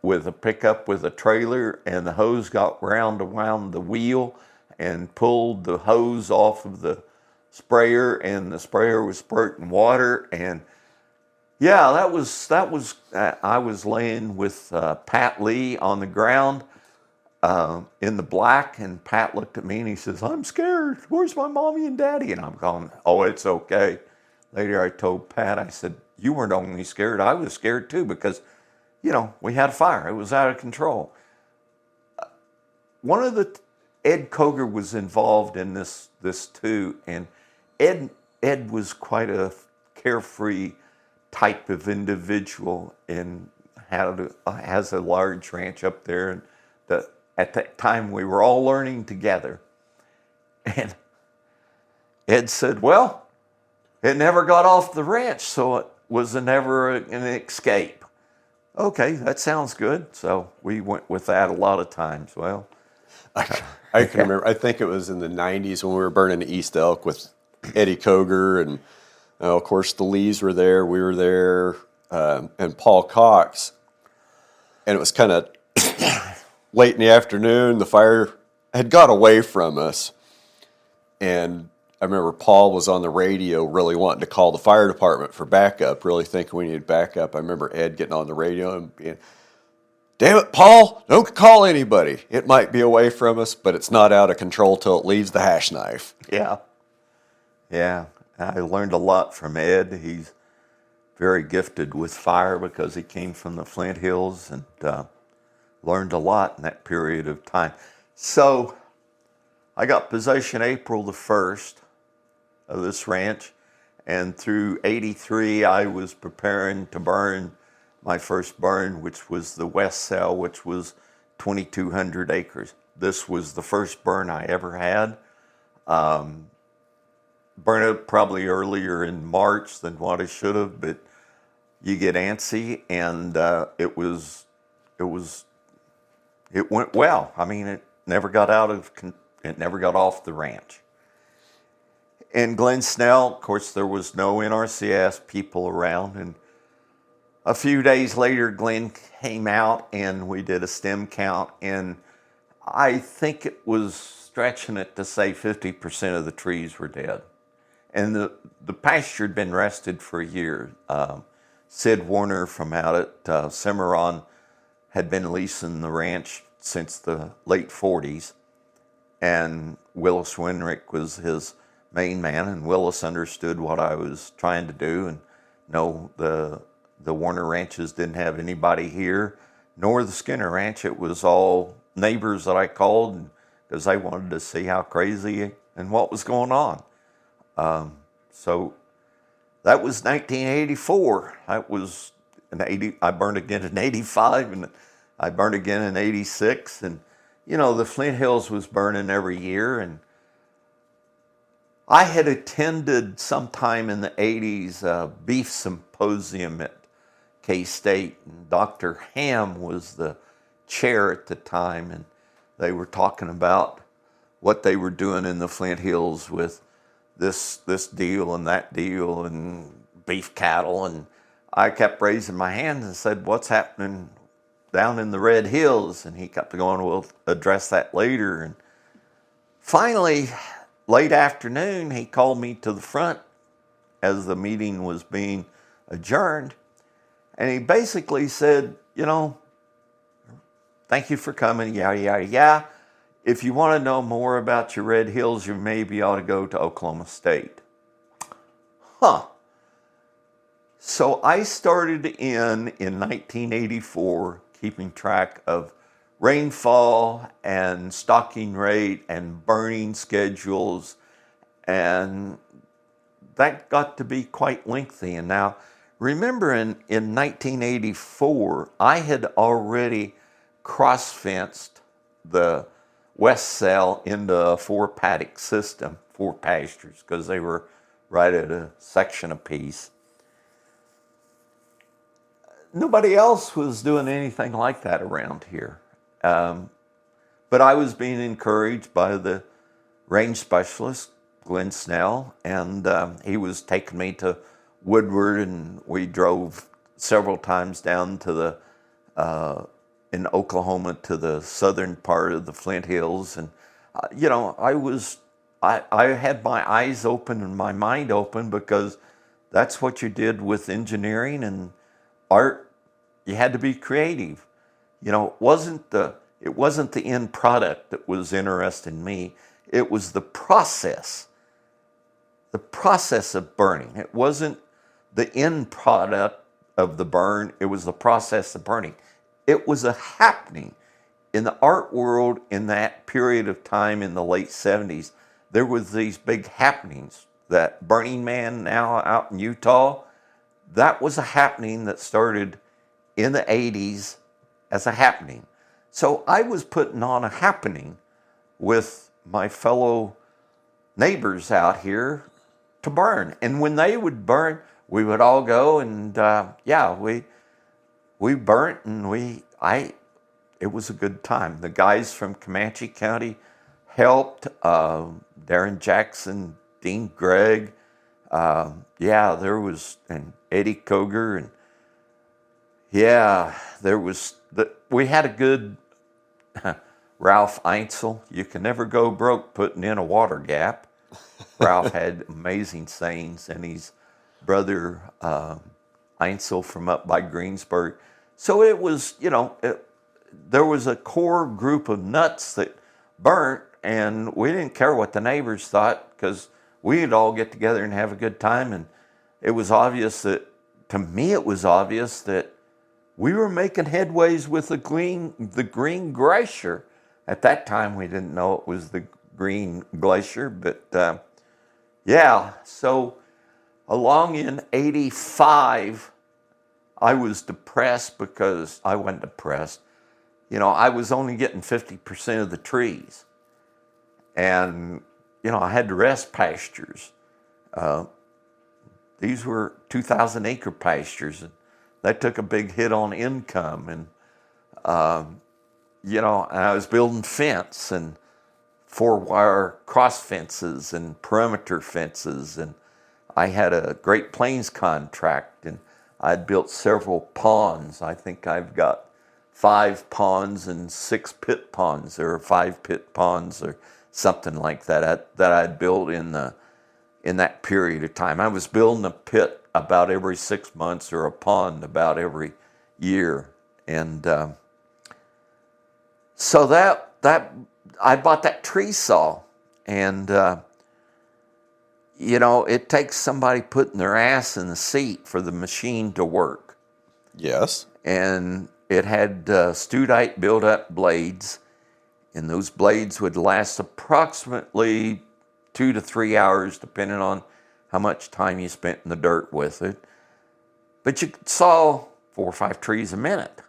with a pickup with a trailer, and the hose got wound around the wheel and pulled the hose off of the sprayer, and the sprayer was spurting water. And yeah, that was I was laying with Pat Lee on the ground in the black, and Pat looked at me and he says, "I'm scared. Where's my mommy and daddy?" And I'm going, "Oh, it's okay." Later I told Pat, I said, "You weren't only scared, I was scared too, because, you know, we had a fire. It was out of control." One of the, Ed Koger was involved in this too, and Ed was quite a carefree type of individual, and has a large ranch up there, and at that time we were all learning together. And Ed said, "Well, it never got off the ranch, so it was never an escape." Okay, that sounds good. So we went with that a lot of times. Well, I can remember, I think it was in the 90s when we were burning East Elk with Eddie Koger, and of course the Lees were there, we were there, and Paul Cox. And it was kind of late in the afternoon. The fire had got away from us. And I remember Paul was on the radio really wanting to call the fire department for backup, really thinking we needed backup. I remember Ed getting on the radio and being, "Damn it, Paul, don't call anybody. It might be away from us, but it's not out of control till it leaves the hash knife." yeah. I learned a lot from Ed. He's very gifted with fire because he came from the Flint Hills, and learned a lot in that period of time. So I got possession April the 1st of this ranch, and through 83 I was preparing to burn my first burn, which was the West Cell, which was 2,200 acres. This was the first burn I ever had. Burned it probably earlier in March than what I should have, but you get antsy, and it went well. I mean, it never got off the ranch. In Glen Snell, of course, there was no NRCS people around, and a few days later, Glenn came out and we did a stem count, and I think it was stretching it to say 50% of the trees were dead. And the pasture had been rested for a year. Sid Warner from out at Cimarron had been leasing the ranch since the late 40s, and Willis Winrick was his main man, and Willis understood what I was trying to do. And no, the Warner ranches didn't have anybody here, nor the Skinner ranch. It was all neighbors that I called because they wanted to see how crazy and what was going on. So that was 1984. That was I burned again in 85, and I burned again in 86. And, you know, the Flint Hills was burning every year. And I had attended sometime in the 80s a beef symposium at K-State, and Dr. Ham was the chair at the time, and they were talking about what they were doing in the Flint Hills with this deal and that deal and beef cattle. And I kept raising my hand and said, "What's happening down in the Red Hills?" And he kept going, "We'll address that later." And finally, late afternoon, he called me to the front as the meeting was being adjourned. And he basically said, "You know, thank you for coming, yada, yada, yada. If you want to know more about your Red Hills, you maybe ought to go to Oklahoma State." So I started in 1984 keeping track of rainfall and stocking rate and burning schedules, and that got to be quite lengthy. And now, remember in 1984, I had already cross-fenced the West Cell into a 4-paddock system, 4 pastures, because they were right at a section apiece. Nobody else was doing anything like that around here. But I was being encouraged by the range specialists. Glenn Snell, and he was taking me to Woodward, and we drove several times down to the in Oklahoma to the southern part of the Flint Hills, and I had my eyes open and my mind open, because that's what you did with engineering and art. You had to be creative. It wasn't the end product that was interesting me. It was the process of burning. It wasn't the end product of the burn. It was the process of burning. It was a happening in the art world in that period of time in the late 70s. There was these big happenings. That Burning Man now out in Utah, that was a happening that started in the 80s as a happening. So I was putting on a happening with my fellow neighbors out here to burn. And when they would burn, we would all go and we burnt, and it was a good time. The guys from Comanche County helped, Darren Jackson, Dean Gregg, there was, and Eddie Koger, and we had a good Ralph Einsel. You can never go broke putting in a water gap. Ralph had amazing sayings, and his brother Einsel from up by Greensburg. So it was, there was a core group of nuts that burnt, and we didn't care what the neighbors thought, because we'd all get together and have a good time. And it was obvious that, to me, it was obvious that we were making headways with the Green Glacier. At that time, we didn't know it was the Green Glacier, but so along in 85, I was depressed, because I wasn't depressed. I was only getting 50% of the trees. And, I had to rest pastures. These were 2,000 acre pastures, and that took a big hit on income. And, I was building fence and 4-wire cross fences and perimeter fences. And I had a Great Plains contract, and I'd built several ponds. I think I've got 5 ponds and 6 pit ponds, or 5 pit ponds, or something like that I'd built in that period of time. I was building a pit about every 6 months, or a pond about every year. And so that I bought that tree saw, and it takes somebody putting their ass in the seat for the machine to work. Yes. And it had studite build-up blades, and those blades would last approximately 2 to 3 hours, depending on how much time you spent in the dirt with it. But you saw 4 or 5 trees a minute.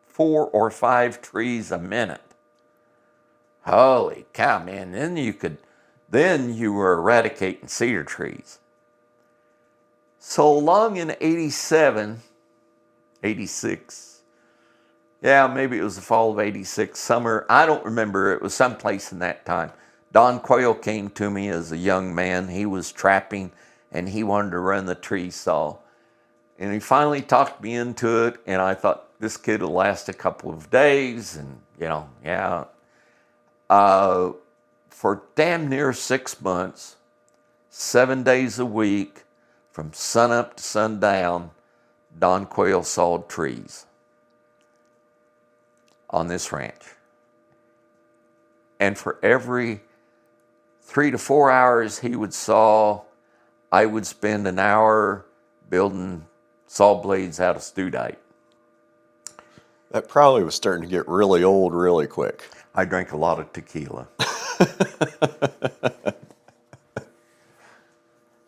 4 or 5 trees a minute. Holy cow, man. Then you were eradicating cedar trees. So along in 87, 86, maybe it was the fall of 86, summer. I don't remember. It was someplace in that time. Don Quayle came to me as a young man. He was trapping, and he wanted to run the tree saw. And he finally talked me into it, and I thought, this kid will last a couple of days, and, for damn near 6 months, 7 days a week, from sunup to sundown, Don Quayle sawed trees on this ranch. And for every 3 to 4 hours he would saw, I would spend an hour building saw blades out of studite. That probably was starting to get really old really quick. I drank a lot of tequila.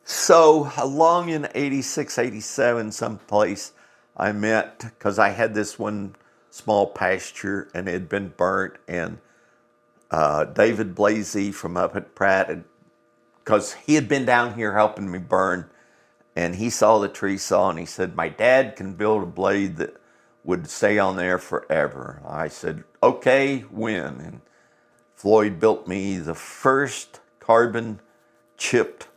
So along in 86, 87, someplace, I met, because I had this one small pasture and it had been burnt, and David Blasey from up at Pratt, because he had been down here helping me burn, and he saw the tree saw, and he said, my dad can build a blade that would stay on there forever. I said, okay, when? And Floyd built me the first carbon chipped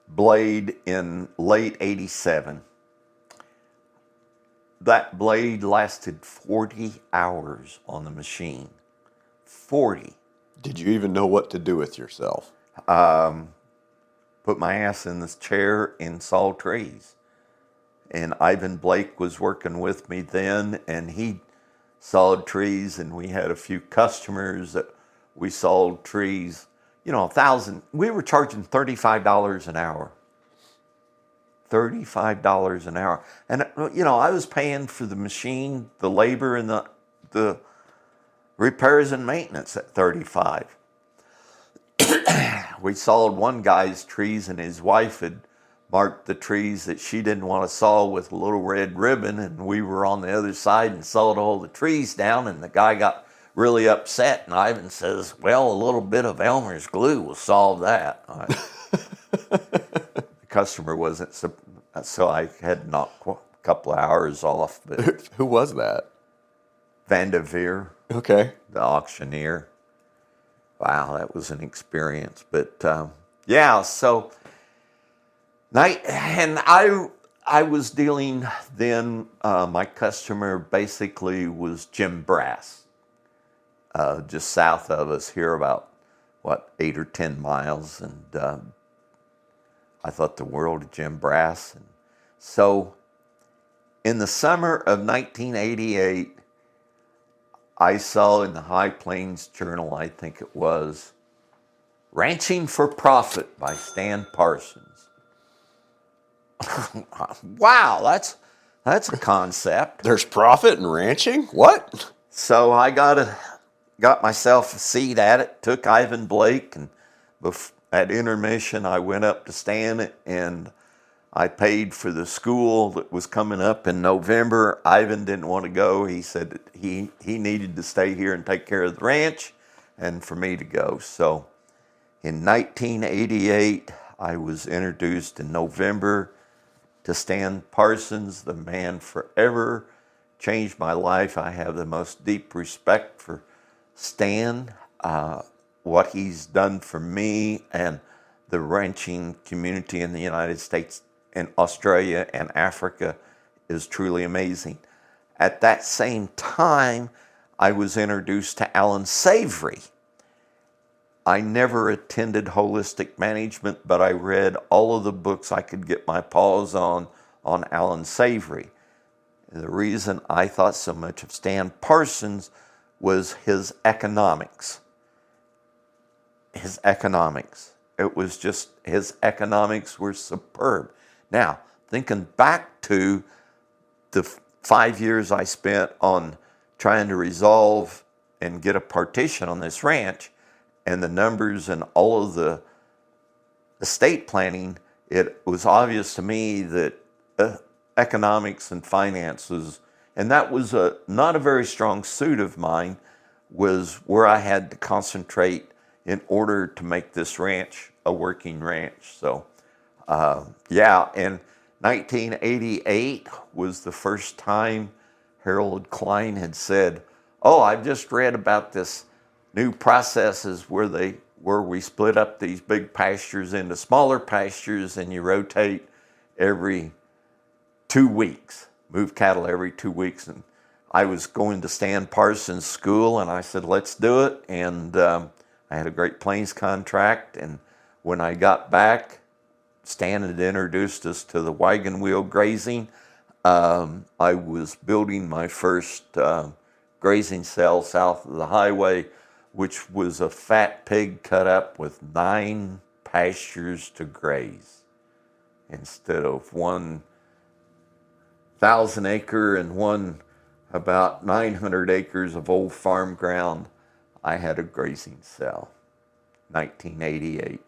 blade in late 87. That blade lasted 40 hours on the machine. 40. Did you even know what to do with yourself? Put my ass in this chair and saw trees. And Ivan Blake was working with me then, and he sawed trees, and we had a few customers that we sawed trees. You know, 1,000. We were charging $35 an hour. $35 an hour. And, you know, I was paying for the machine, the labor, and the repairs and maintenance at $35. We sawed one guy's trees, and his wife had marked the trees that she didn't want to saw with a little red ribbon, and we were on the other side and sawed all the trees down, and the guy got really upset, and Ivan says, well, a little bit of Elmer's glue will solve that. The customer wasn't, so I had to knock a couple of hours off. But Who was that? Van de Veer, Okay. the auctioneer. Wow, that was an experience. But yeah, so I was dealing then. My customer basically was Jim Brass, just south of us here, about 8 or 10 miles, and I thought the world of Jim Brass. And so, in the summer of 1988. I saw in the High Plains Journal, I think it was, Ranching for Profit by Stan Parsons. Wow, that's a concept. There's profit in ranching? What? So I got myself a seat at it, took Ivan Blake, and at intermission I went up to Stan and I paid for the school that was coming up in November. Ivan didn't want to go. He said that he needed to stay here and take care of the ranch and for me to go. So in 1988, I was introduced in November to Stan Parsons, the man forever changed my life. I have the most deep respect for Stan, what he's done for me and the ranching community in the United States and Australia and Africa is truly amazing. At that same time, I was introduced to Alan Savory. I never attended holistic management, but I read all of the books I could get my paws on Alan Savory. The reason I thought so much of Stan Parsons was his economics. His economics. It was just, his economics were superb. Now, thinking back to the 5 years I spent on trying to resolve and get a partition on this ranch, and the numbers and all of the estate planning, it was obvious to me that economics and finances, and that was not a very strong suit of mine, was where I had to concentrate in order to make this ranch a working ranch. So, yeah, and 1988 was the first time Harold Klein had said, oh, I've just read about this new processes where we split up these big pastures into smaller pastures and you rotate every 2 weeks, move cattle every 2 weeks. And I was going to Stan Parsons School and I said, let's do it. And I had a Great Plains contract. And when I got back, Stan had introduced us to the wagon wheel grazing. I was building my first grazing cell south of the highway, which was a fat pig cut up with 9 pastures to graze. Instead of 1,000 acre and one about 900 acres of old farm ground, I had a grazing cell. 1988.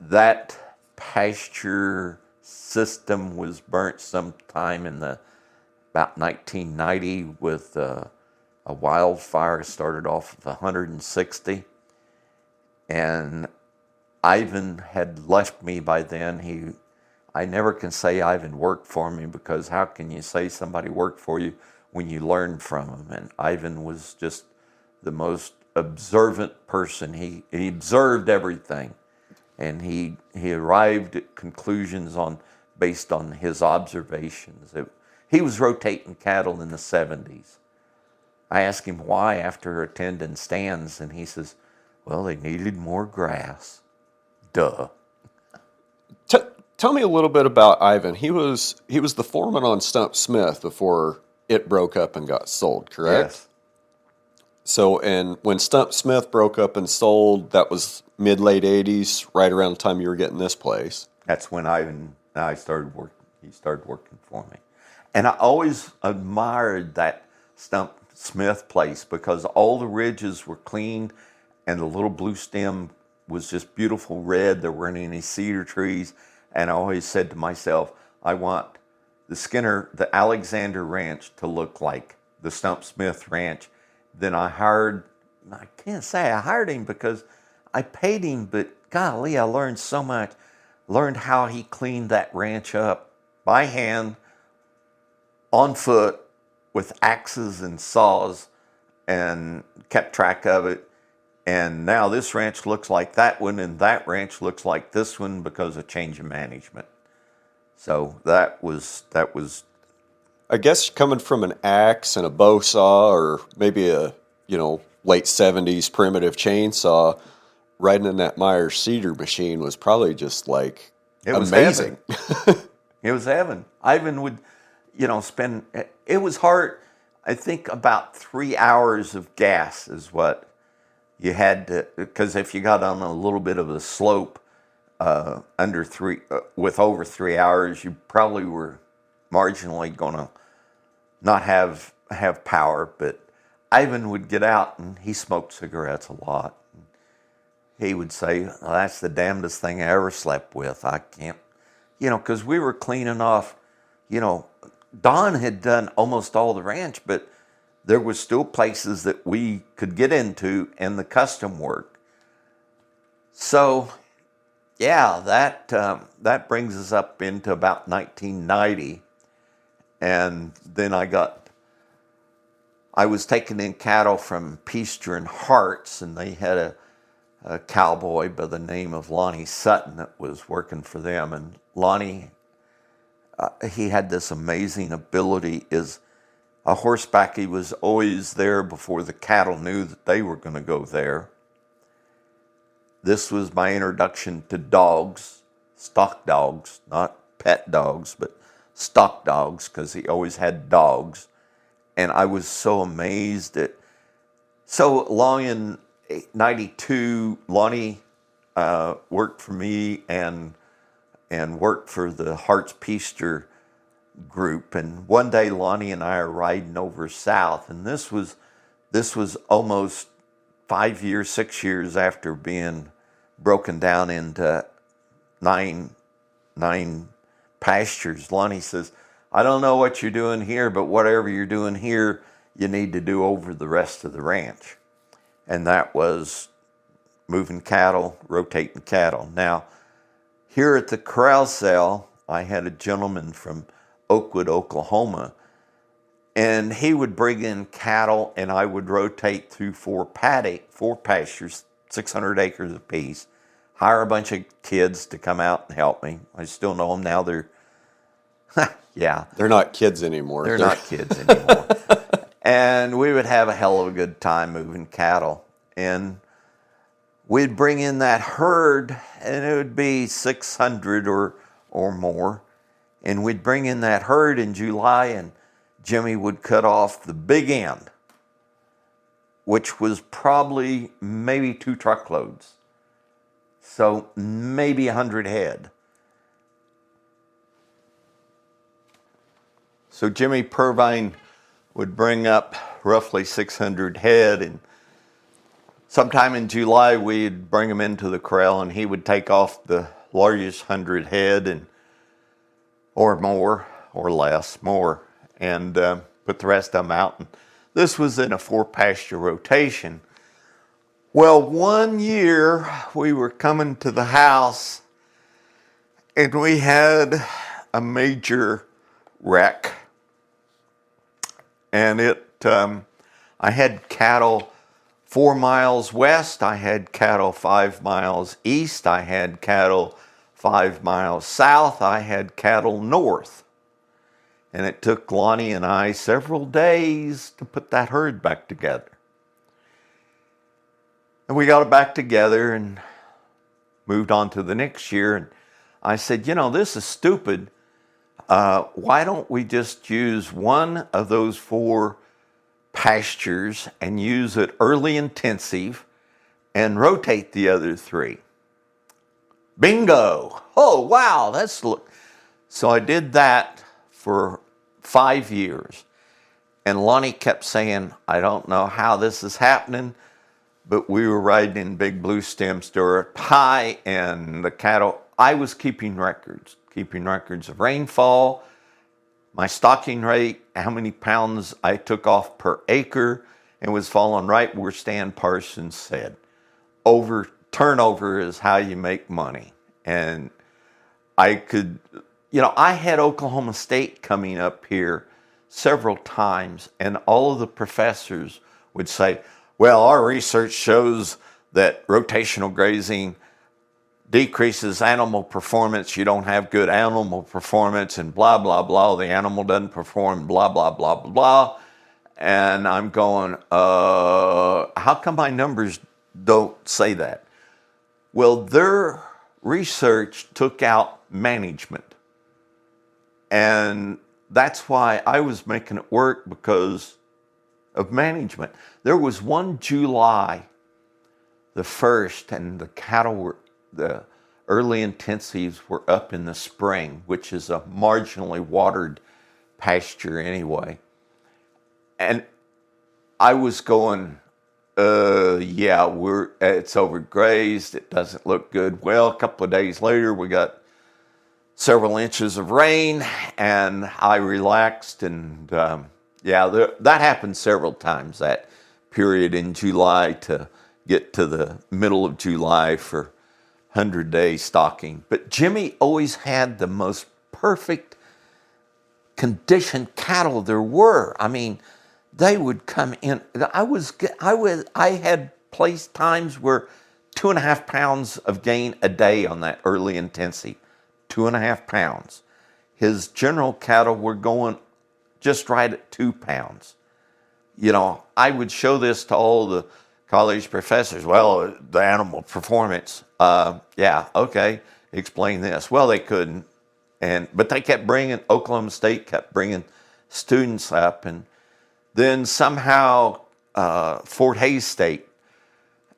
That pasture system was burnt sometime in about 1990 with a wildfire. Started off with 160, and Ivan had left me by then. I never can say Ivan worked for me, because how can you say somebody worked for you when you learn from him? And Ivan was just the most observant person. He observed everything, and he arrived at conclusions based on his observations. He was rotating cattle in the 70s. I asked him why after attending stands, and he says, well, they needed more grass. Duh. Tell me a little bit about Ivan. He was the foreman on Stump Smith before it broke up and got sold, correct? Yes. So, and when Stump Smith broke up and sold, that was mid-late 80s, right around the time you were getting this place. That's when I started working. He started working for me. And I always admired that Stump Smith place because all the ridges were clean and the little blue stem was just beautiful red. There weren't any cedar trees. And I always said to myself, I want the Alexander Ranch to look like the Stump Smith Ranch. Then I can't say I hired him because I paid him, but golly, I learned so much. Learned how he cleaned that ranch up by hand, on foot, with axes and saws, and kept track of it. And now this ranch looks like that one, and that ranch looks like this one because of change of management. So that was. I guess coming from an axe and a bow saw, or maybe a late 70s primitive chainsaw, riding in that Myers cedar machine was probably just like amazing. It was heaven. Ivan would, spend. It was hard. I think about 3 hours of gas is what you had to, because if you got on a little bit of a slope with over 3 hours, you probably were marginally going to not have power. But Ivan would get out and he smoked cigarettes a lot. He would say, well, that's the damnedest thing I ever slept with. I can't, because we were cleaning off, Don had done almost all the ranch, but there was still places that we could get into and the custom work. So, yeah, that brings us up into about 1990. And then I was taking in cattle from Peaster and Harts, and they had a cowboy by the name of Lonnie Sutton that was working for them. And Lonnie, he had this amazing ability. Is a horseback, he was always there before the cattle knew that they were going to go there. This was my introduction to dogs, stock dogs, not pet dogs, but stock dogs, because he always had dogs. And I was so amazed at, so long in 92, Lonnie worked for me and worked for the Harts Peaster group. And one day Lonnie and I are riding over south, and this was almost 5 years, 6 years after being broken down into nine pastures. Lonnie says, I don't know what you're doing here, but whatever you're doing here, you need to do over the rest of the ranch. And that was moving cattle, rotating cattle. Now, here at the corral sale, I had a gentleman from Oakwood, Oklahoma, and he would bring in cattle, and I would rotate through four pastures, 600 acres apiece, hire a bunch of kids to come out and help me. I still know them now. They're, yeah. They're not kids anymore. They're not kids anymore. And we would have a hell of a good time moving cattle. And we'd bring in that herd, and it would be 600 or more. And we'd bring in that herd in July, and Jimmy would cut off the big end, which was probably maybe 2 truckloads. So maybe 100 head. So Jimmy Purvine would bring up roughly 600 head, and sometime in July we'd bring him into the corral, and he would take off the largest 100 head or more or less, more, and put the rest of them out. And this was in a 4-pasture rotation. Well, one year we were coming to the house, and we had a major wreck. And I had cattle 4 miles west, I had cattle 5 miles east. I had cattle 5 miles south. I had cattle north. And it took Lonnie and I several days to put that herd back together. And we got it back together and moved on to the next year. And I said, this is stupid. Why don't we just use one of those 4 pastures and use it early intensive and rotate the other 3? Bingo! Oh, wow, So I did that for 5 years. And Lonnie kept saying, I don't know how this is happening, but we were riding in big blue stems dirt high, and the cattle, I was keeping records of rainfall, my stocking rate, how many pounds I took off per acre, and was falling right where Stan Parsons said. Turnover is how you make money. And I could, I had Oklahoma State coming up here several times, and all of the professors would say, well, our research shows that rotational grazing decreases animal performance. You don't have good animal performance and blah, blah, blah. The animal doesn't perform, blah, blah, blah, blah, blah. And I'm going, how come my numbers don't say that? Well, their research took out management. And that's why I was making it work, because of management. There was one July the 1st, and the early intensives were up in the spring, which is a marginally watered pasture anyway. And I was going, it's overgrazed, it doesn't look good. Well, a couple of days later, we got several inches of rain, and I relaxed, and that happened several times, that period in July to get to the middle of July for 100-day stocking. But Jimmy always had the most perfect conditioned cattle there were. I mean, they would come in. I had placed times where 2.5 pounds of gain a day on that early intensive. 2.5 pounds. His general cattle were going just right at 2 pounds. I would show this to all the college professors. Well, the animal performance. Okay, explain this. Well, they couldn't. But they kept Oklahoma State kept bringing students up. And then somehow Fort Hays State,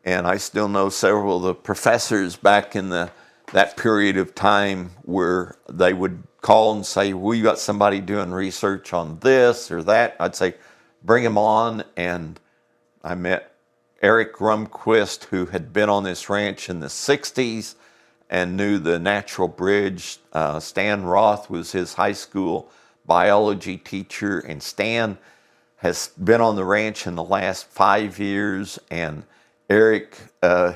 and I still know several of the professors back in that period of time where they would call and say, we got somebody doing research on this or that. I'd say, bring them on. And I met Eric Rumquist, who had been on this ranch in the 60s and knew the natural bridge. Stan Roth was his high school biology teacher, and Stan has been on the ranch in the last 5 years, and Eric,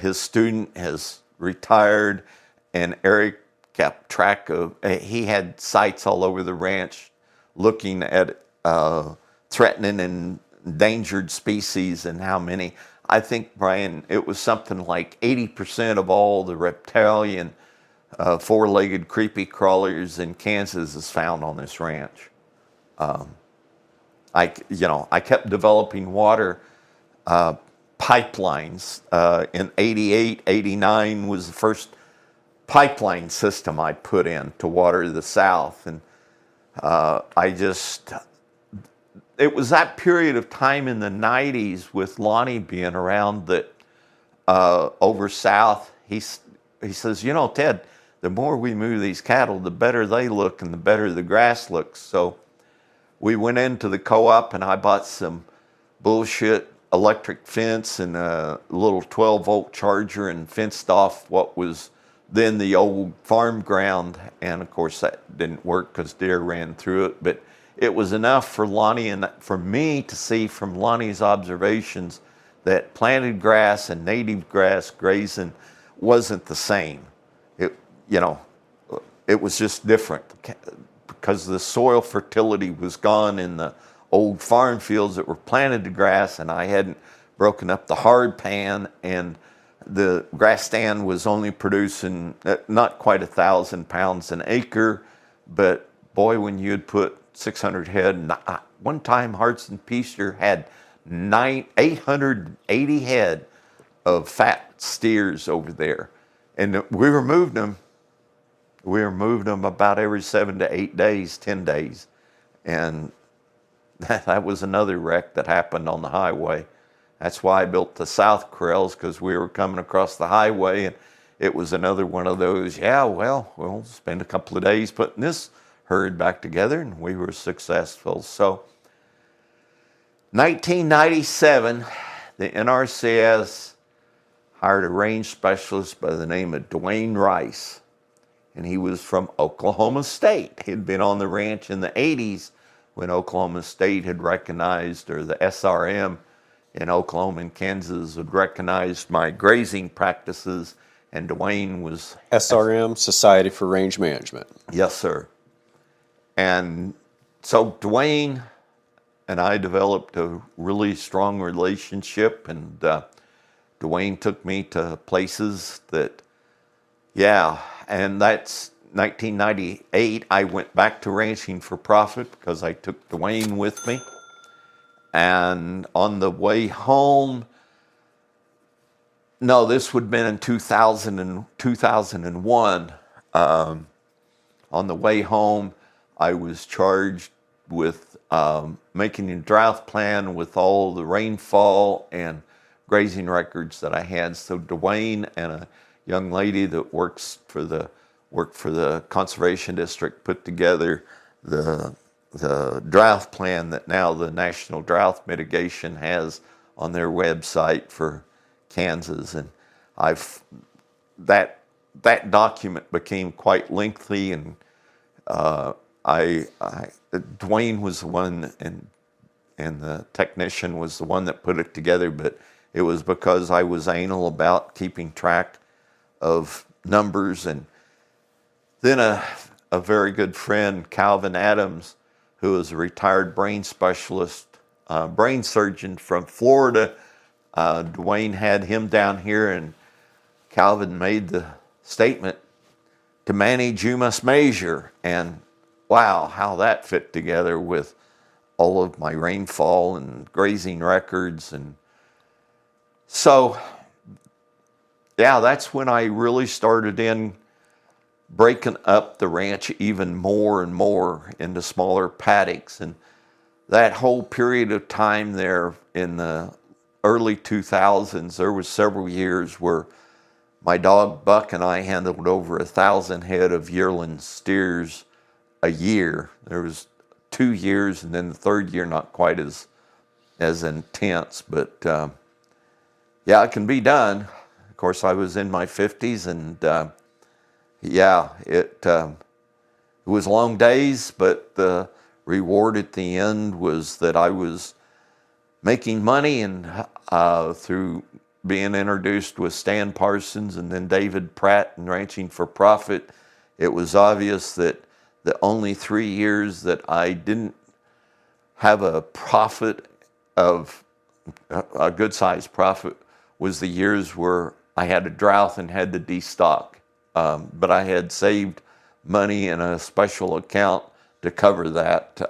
his student, has retired, and Eric kept track of, he had sites all over the ranch looking at threatening and endangered species and how many. I think, Brian, it was something like 80% of all the reptilian four-legged creepy crawlers in Kansas is found on this ranch. I kept developing water pipelines. In 88, 89 was the first pipeline system I put in to water the South. And it was that period of time in the 90s with Lonnie being around that over South, he says, Ted, the more we move these cattle, the better they look and the better the grass looks. So we went into the co-op and I bought some bullshit electric fence and a little 12-volt charger and fenced off what was then the old farm ground. And of course that didn't work because deer ran through it, but it was enough for Lonnie and for me to see from Lonnie's observations that planted grass and native grass grazing wasn't the same. It was just different because the soil fertility was gone in the old farm fields that were planted to grass, and I hadn't broken up the hard pan, and the grass stand was only producing not quite 1,000 pounds an acre, but boy, when you'd put 600 head, one time Hearts and Peace had 880 head of fat steers over there, and we were moving them. We were moving them about every 7 to 8 days, 10 days, and that was another wreck that happened on the highway. That's why I built the South Corrals, because we were coming across the highway, and it was another one of those, we'll spend a couple of days putting this herd back together, and we were successful. So 1997, the NRCS hired a range specialist by the name of Dwayne Rice, and he was from Oklahoma State. He'd been on the ranch in the 80s when Oklahoma State had recognized, or the SRM in Oklahoma and Kansas had recognized my grazing practices, and Dwayne was... SRM, Society for Range Management. Yes, sir. And so Dwayne and I developed a really strong relationship, and Dwayne took me to places that, and that's 1998. I went back to ranching for profit because I took Dwayne with me. And on the way home, no, this would have been in 2001. On the way home, I was charged with making a drought plan with all the rainfall and grazing records that I had. So Dwayne and a young lady that worked for the conservation district put together the drought plan that now the National Drought Mitigation has on their website for Kansas, and that document became quite lengthy, and Dwayne was the one, and the technician was the one that put it together, but it was because I was anal about keeping track of numbers. And then a very good friend, Calvin Adams, who is a retired brain specialist, brain surgeon from Florida. Dwayne had him down here, and Calvin made the statement, "To manage, you must measure." And wow, how that fit together with all of my rainfall and grazing records. And so, that's when I really started in breaking up the ranch even more and more into smaller paddocks. And that whole period of time there in the early 2000s, there was several years where my dog Buck and I handled over 1,000 head of yearling steers a year. There was 2 years, and then the third year not quite as intense, but it can be done. Of course, I was in my 50s, and it was long days, but the reward at the end was that I was making money, and through being introduced with Stan Parsons and then David Pratt and Ranching for Profit, it was obvious that the only 3 years that I didn't have a profit of a good-sized profit was the years where I had a drought and had to destock. But I had saved money in a special account to cover that.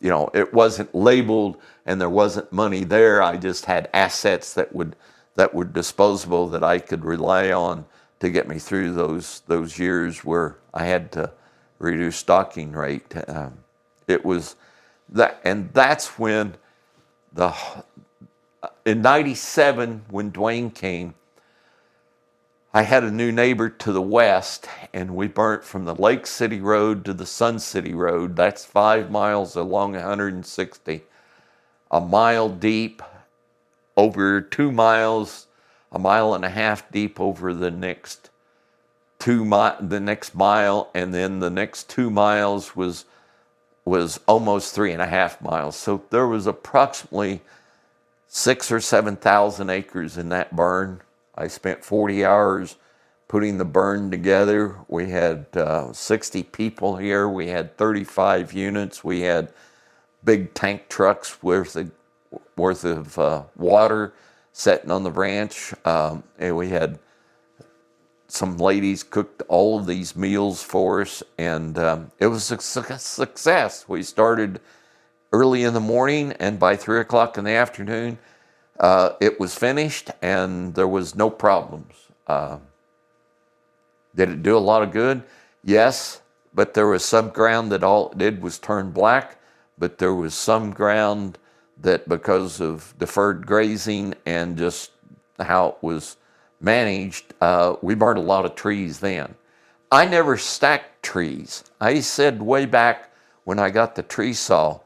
It wasn't labeled and there wasn't money there. I just had assets that were disposable that I could rely on to get me through those years where I had to reduce stocking rate. It was that, and that's when in 97, when Dwayne came, I had a new neighbor to the west, and we burnt from the Lake City Road to the Sun City Road. That's 5 miles along 160, a mile deep, over 2 miles, a mile and a half deep over the next mile, and then the next 2 miles was almost 3.5 miles. So there was approximately 6,000 or 7,000 acres in that burn. I spent 40 hours putting the burn together. We had 60 people here. We had 35 units. We had big tank trucks worth of water sitting on the ranch. And we had some ladies cooked all of these meals for us, and it was a success. We started early in the morning, and by 3 o'clock in the afternoon, it was finished, and there was no problems. Did it do a lot of good? Yes, but there was some ground that all it did was turn black, but there was some ground that, because of deferred grazing and just how it was managed, we burned a lot of trees then. I never stacked trees. I said way back when I got the tree saw,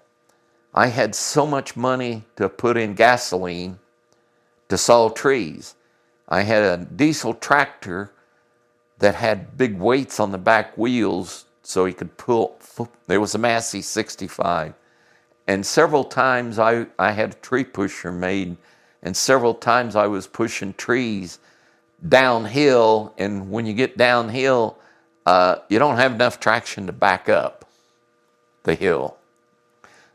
I had so much money to put in gasoline to saw trees. I had a diesel tractor that had big weights on the back wheels so he could pull. It was a Massey 65. And several times I had a tree pusher made, and several times I was pushing trees downhill, and when you get downhill, you don't have enough traction to back up the hill.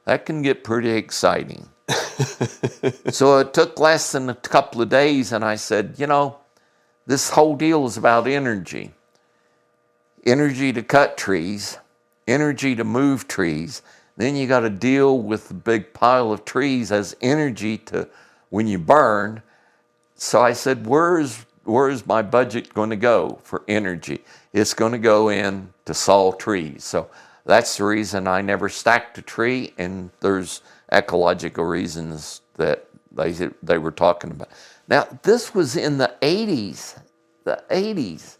That can get pretty exciting. So it took less than a couple of days, and I said, this whole deal is about energy. Energy to cut trees, energy to move trees. Then you got to deal with the big pile of trees as energy to when you burn. So I said, where's my budget going to go for energy? It's going to go in to saw trees. So that's the reason I never stacked a tree, and there's ecological reasons that they were talking about. Now, this was in the 80s. The 80s.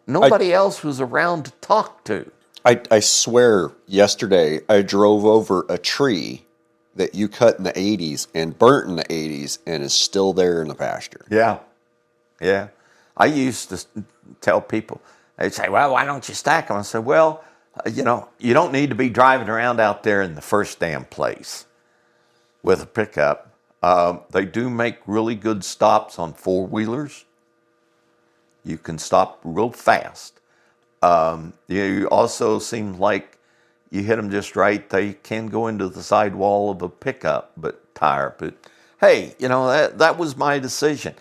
Nobody else was around to talk to. I swear, yesterday I drove over a tree that you cut in the 80s and burnt in the 80s and is still there in the pasture. Yeah. Yeah. I used to tell people, they'd say, well, why don't you stack them? I said, well, you don't need to be driving around out there in the first damn place with a pickup. They do make really good stops on four-wheelers. You can stop real fast. You also seem like you hit them just right. They can go into the sidewall of a pickup tire. But hey, that was my decision.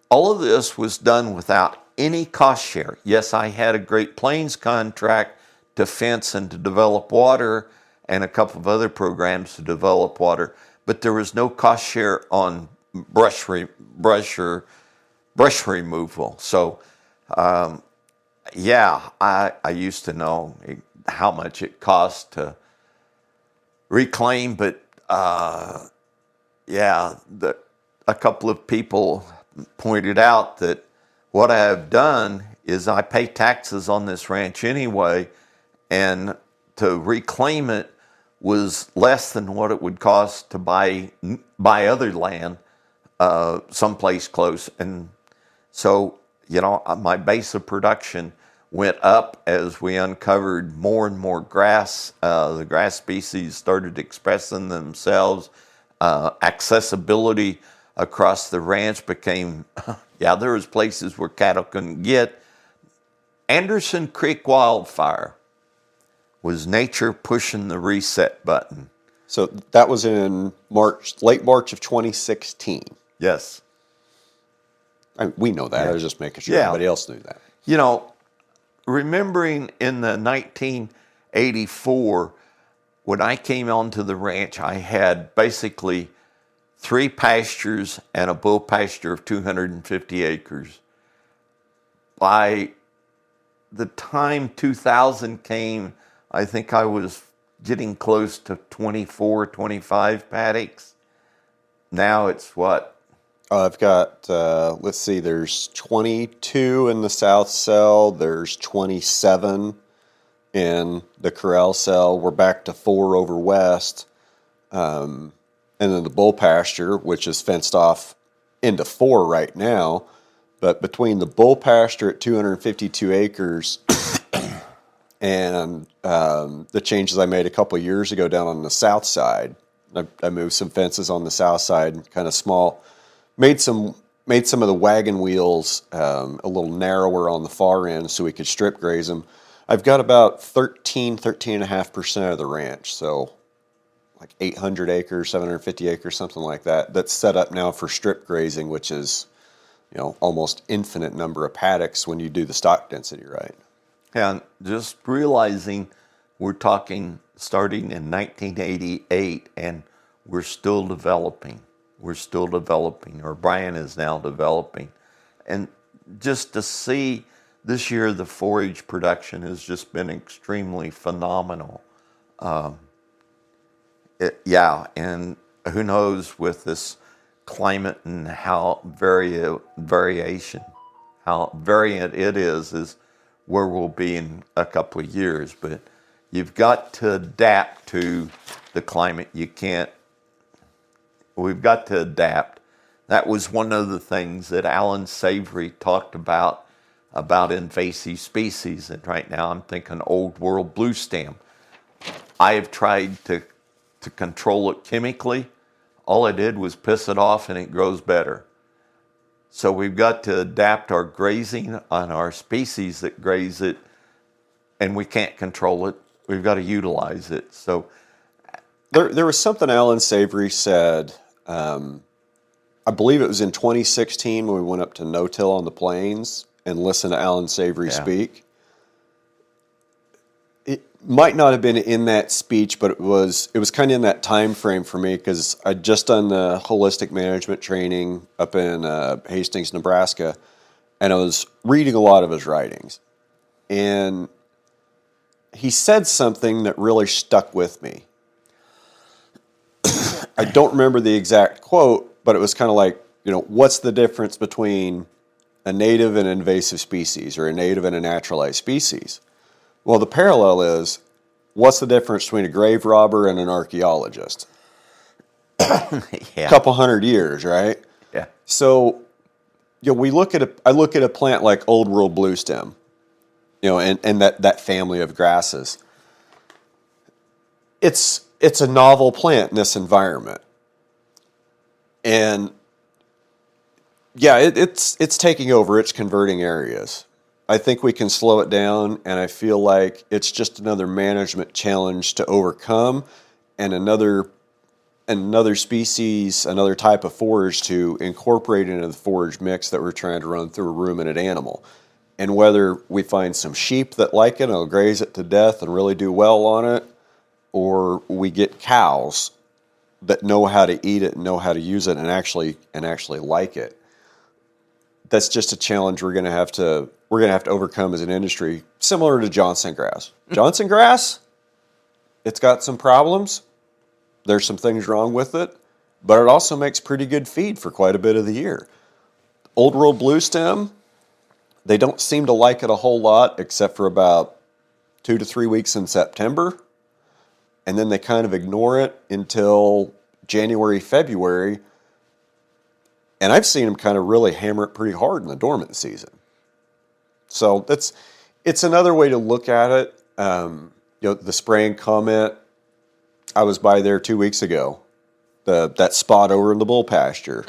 All of this was done without any cost share. Yes, I had a Great Plains contract to fence and to develop water, and a couple of other programs to develop water, but there was no cost share on brush removal. So, I used to know how much it cost to reclaim, but a couple of people pointed out that what I have done is I pay taxes on this ranch anyway, and to reclaim it was less than what it would cost to buy other land someplace close. And so, my base of production went up as we uncovered more and more grass. The grass species started expressing themselves. Accessibility across the ranch became, there was places where cattle couldn't get. Anderson Creek wildfire was nature pushing the reset button. So that was in late March of 2016. Yes. We know that. Yeah. I was just making sure everybody else knew that. Remembering in the 1984, when I came onto the ranch, I had basically 3 pastures and a bull pasture of 250 acres. By the time 2000 came, I think I was getting close to 24, 25 paddocks. Now it's what? I've got, let's see, there's 22 in the south cell. There's 27 in the corral cell. We're back to 4 over west. And then the bull pasture, which is fenced off into 4 right now. But between the bull pasture at 252 acres and the changes I made a couple of years ago down on the south side, I moved some fences on the south side, kind of small. Made some of the wagon wheels a little narrower on the far end so we could strip graze them. I've got about 13.5% of the ranch. So like 800 acres, 750 acres, something like that, that's set up now for strip grazing, which is, almost infinite number of paddocks when you do the stock density right. And just realizing we're talking starting in 1988 and we're still developing. Or Brian is now developing. And just to see this year, the forage production has just been extremely phenomenal. And who knows with this climate and how variation, how variant it is where we'll be in a couple of years. But you've got to adapt to the climate. We've got to adapt. That was one of the things that Alan Savory talked about invasive species. And right now I'm thinking old world blue stem. I have tried to control it chemically. All I did was piss it off and it grows better. So we've got to adapt our grazing on our species that graze it, and we can't control it. We've got to utilize it. So there was something Alan Savory said, I believe it was in 2016 when we went up to No-Till on the Plains and listened to Alan Savory speak. It might not have been in that speech, but it was kind of in that time frame for me because I'd just done the holistic management training up in Hastings, Nebraska, and I was reading a lot of his writings. And he said something that really stuck with me. I don't remember the exact quote, but it was kind of like, what's the difference between a native and invasive species or a native and a naturalized species? Well, the parallel is, what's the difference between a grave robber and an archaeologist? Yeah. A couple hundred years, right? Yeah. So, I look at a plant like Old World Blue Stem, and that family of grasses. It's a novel plant in this environment. And yeah, it's taking over, it's converting areas. I think we can slow it down, and I feel like it's just another management challenge to overcome and another species, another type of forage to incorporate into the forage mix that we're trying to run through a ruminant animal. And whether we find some sheep that like it and will graze it to death and really do well on it, or we get cows that know how to eat it and know how to use it and actually like it. That's just a challenge we're going to have to overcome as an industry, similar to Johnson grass. Johnson grass, it's got some problems. There's some things wrong with it, but it also makes pretty good feed for quite a bit of the year. Old World Blue Stem, they don't seem to like it a whole lot except for about 2 to 3 weeks in September, and then they kind of ignore it until January, February. And I've seen them kind of really hammer it pretty hard in the dormant season. So it's another way to look at it. The spraying comment, I was by there 2 weeks ago, that spot over in the bull pasture.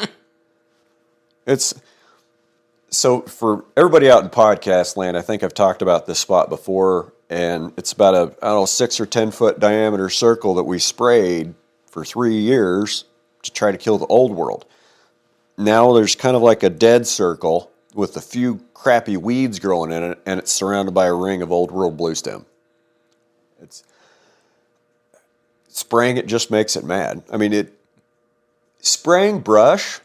So for everybody out in podcast land, I think I've talked about this spot before, and it's about a 6 or 10 foot diameter circle that we sprayed for 3 years to try to kill the old world. Now there's kind of like a dead circle with a few crappy weeds growing in it, and it's surrounded by a ring of Old World Blue Stem. Spraying it just makes it mad. I mean, spraying brush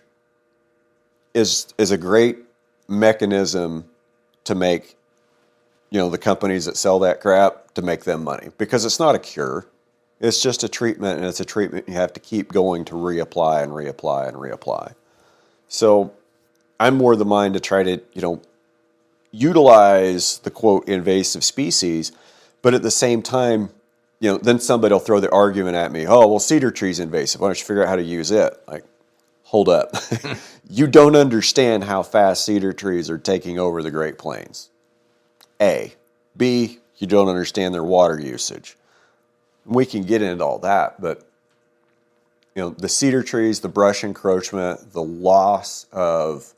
is a great mechanism to make, the companies that sell that crap, to make them money, because it's not a cure. It's just a treatment, and it's a treatment you have to keep going to reapply and reapply and reapply. So I'm more the mind to try to, utilize the quote invasive species, but at the same time, then somebody will throw the argument at me, oh, well, cedar tree's invasive. Why don't you figure out how to use it? Like, hold up. You don't understand how fast cedar trees are taking over the Great Plains. A. B, you don't understand their water usage. We can get into all that, but the cedar trees, the brush encroachment, the loss of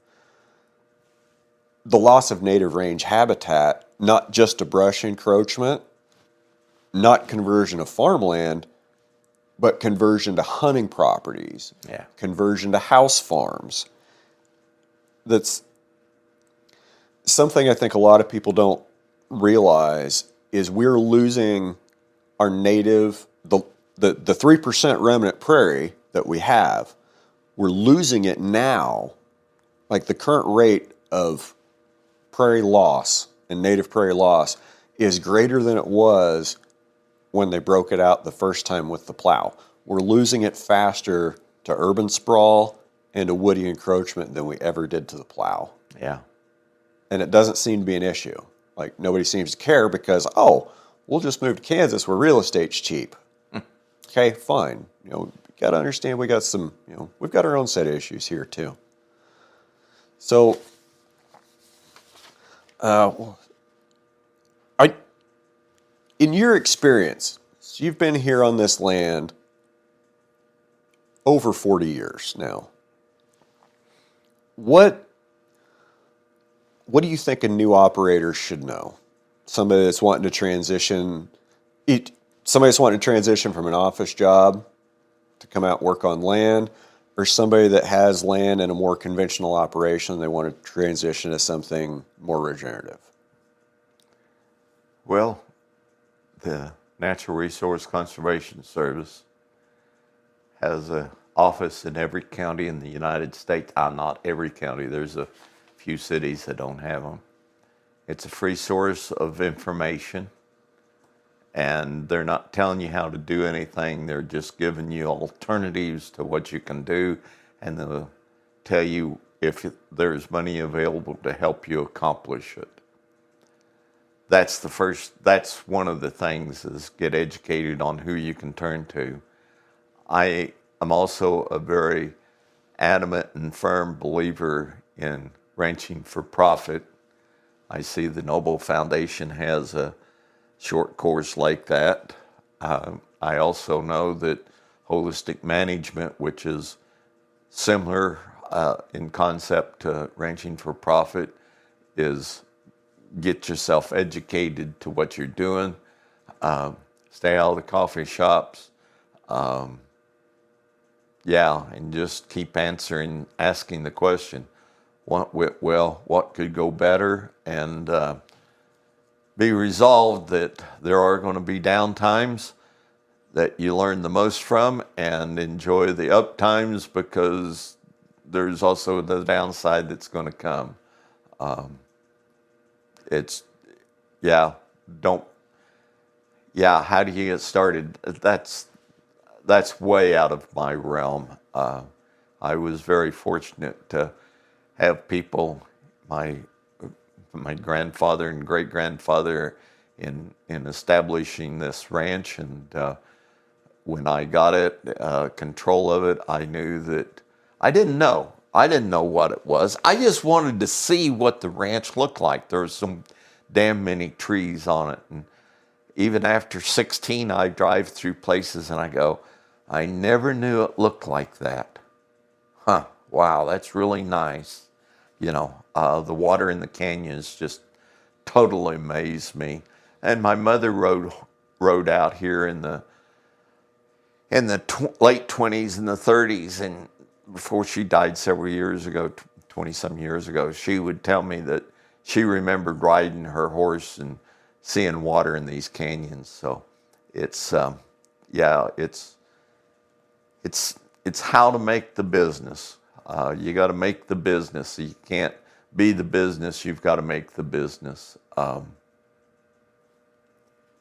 native range habitat, not just a brush encroachment, not conversion of farmland, but conversion to hunting properties, Yeah. conversion to house farms. That's something I think a lot of people don't realize is we're losing our native, the 3% remnant prairie that we have. We're losing it now. Like the current rate of prairie loss and native prairie loss is greater than it was when they broke it out the first time with the plow. We're losing it faster to urban sprawl and to woody encroachment than we ever did to the plow. Yeah. And it doesn't seem to be an issue. Like nobody seems to care because, oh, we'll just move to Kansas where real estate's cheap. Okay, fine. You know, you got to understand we got some, you know, we've got our own set of issues here too. So, in your experience, so you've been here on this land over 40 years now. What do you think a new operator should know? Somebody that's wanting to transition, somebody that's wanting to transition from an office job to come out and work on land, or somebody that has land in a more conventional operation, they want to transition to something more regenerative? Well, the Natural Resource Conservation Service has an office in every county in the United States. Not every county. There's a few cities that don't have them. It's a free source of information, and they're not telling you how to do anything. They're just giving you alternatives to what you can do, and they'll tell you if there's money available to help you accomplish it. That's one of the things, is get educated on who you can turn to. I am also a very adamant and firm believer in ranching for profit. I see the Noble Foundation has a short course like that. I also know that holistic management, which is similar in concept to ranching for profit, is get yourself educated to what you're doing. Stay out of the coffee shops. And just keep asking the question, what could go better? And be resolved that there are going to be down times that you learn the most from, and enjoy the up times, because there's also the downside that's going to come. How do you get started? That's way out of my realm. I was very fortunate to have people, my grandfather and great-grandfather, in establishing this ranch, and when I got control of it, I knew that I didn't know what it was. I just wanted to see what the ranch looked like. There was some damn many trees on it, and even after 16, I drive through places and I go, I never knew it looked like that. Wow, that's really nice. The water in the canyons just totally amazed me. And my mother rode out here in the late 20s and the 30s, and before she died several years ago, 20-some years ago, she would tell me that she remembered riding her horse and seeing water in these canyons. So it's how to make the business. You got to make the business. You can't be the business. You've got to make the business.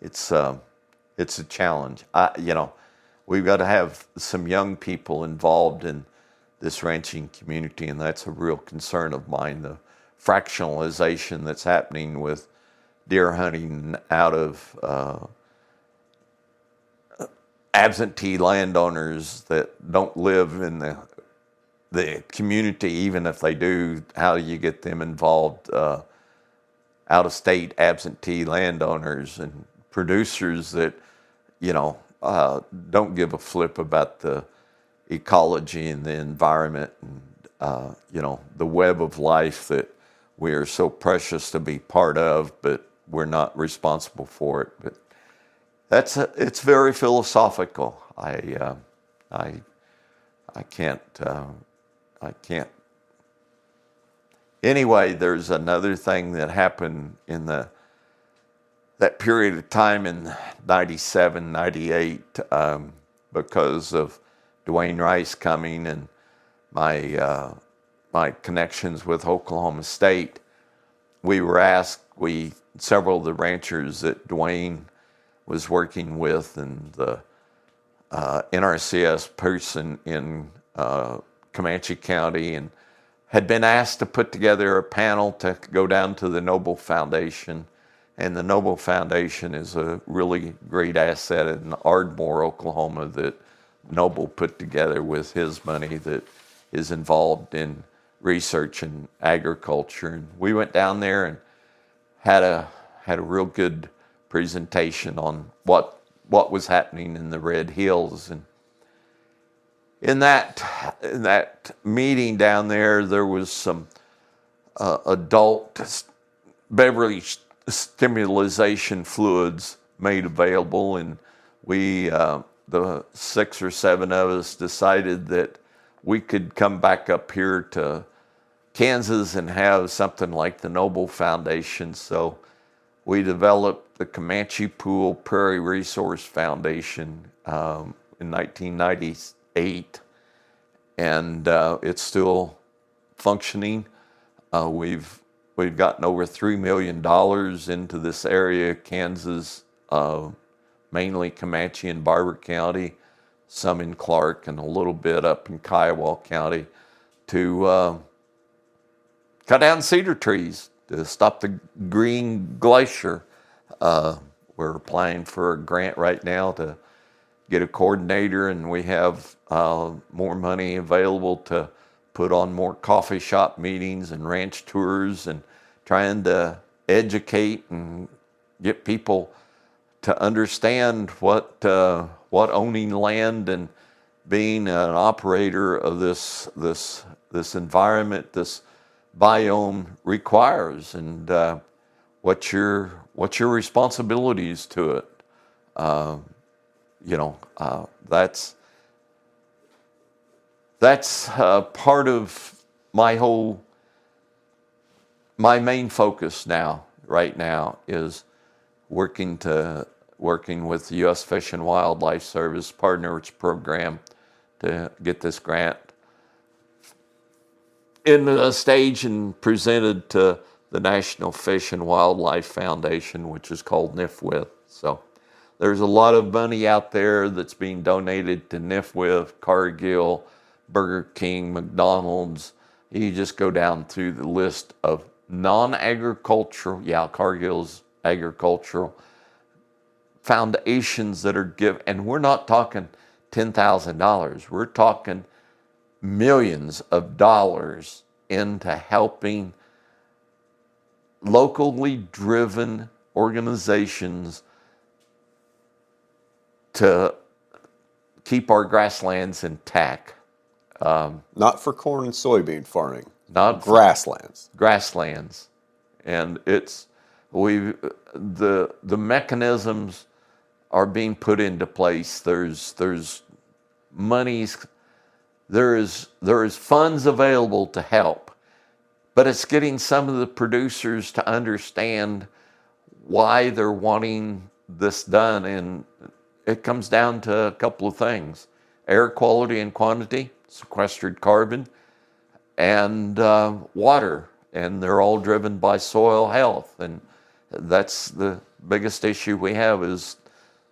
It's a challenge. We've got to have some young people involved in this ranching community, and that's a real concern of mine. The fractionalization that's happening with deer hunting out of absentee landowners that don't live in the community. Even if they do, how do you get them involved? Out-of-state absentee landowners and producers that, don't give a flip about the ecology and the environment and, the web of life that we are so precious to be part of, but we're not responsible for it. But it's very philosophical. I can't. Anyway, there's another thing that happened in that period of time in 97, 98, because of Dwayne Rice coming and my connections with Oklahoma State. We were asked, several of the ranchers that Dwayne was working with and the NRCS person in Comanche County, and had been asked to put together a panel to go down to the Noble Foundation. And the Noble Foundation is a really great asset in Ardmore, Oklahoma, that Noble put together with his money that is involved in research and agriculture. And we went down there and had a real good presentation on what was happening in the Red Hills. And in that meeting down there was some adult beverage stimulation fluids made available, and we, the 6 or 7 of us, decided that we could come back up here to Kansas and have something like the Noble Foundation. So we developed the Comanche Pool Prairie Resource Foundation in 1998, and it's still functioning. We've gotten over $3 million into this area, Kansas, mainly Comanche and Barber County, some in Clark, and a little bit up in Kiowa County, to cut down cedar trees to stop the green glacier. We're applying for a grant right now to get a coordinator, and we have more money available to put on more coffee shop meetings and ranch tours, and trying to educate and get people to understand what owning land and being an operator of this environment, this biome requires, and what your responsibilities to it. That's part of my main focus right now is working with the U.S. Fish and Wildlife Service Partners Program to get this grant in a stage and presented to the National Fish and Wildlife Foundation, which is called NIFWIF. So there's a lot of money out there that's being donated to NIFWIF, Cargill, Burger King, McDonald's. You just go down through the list of non-agricultural, Cargill's agricultural foundations that are given, and we're not talking $10,000. We're talking millions of dollars into helping locally driven organizations to keep our grasslands intact. Not for corn and soybean farming. Not grasslands. Grasslands, and the mechanisms are being put into place. There's monies. There is funds available to help, but it's getting some of the producers to understand why they're wanting this done, and it comes down to a couple of things: air quality and quantity, sequestered carbon, and water, and they're all driven by soil health. And that's the biggest issue we have, is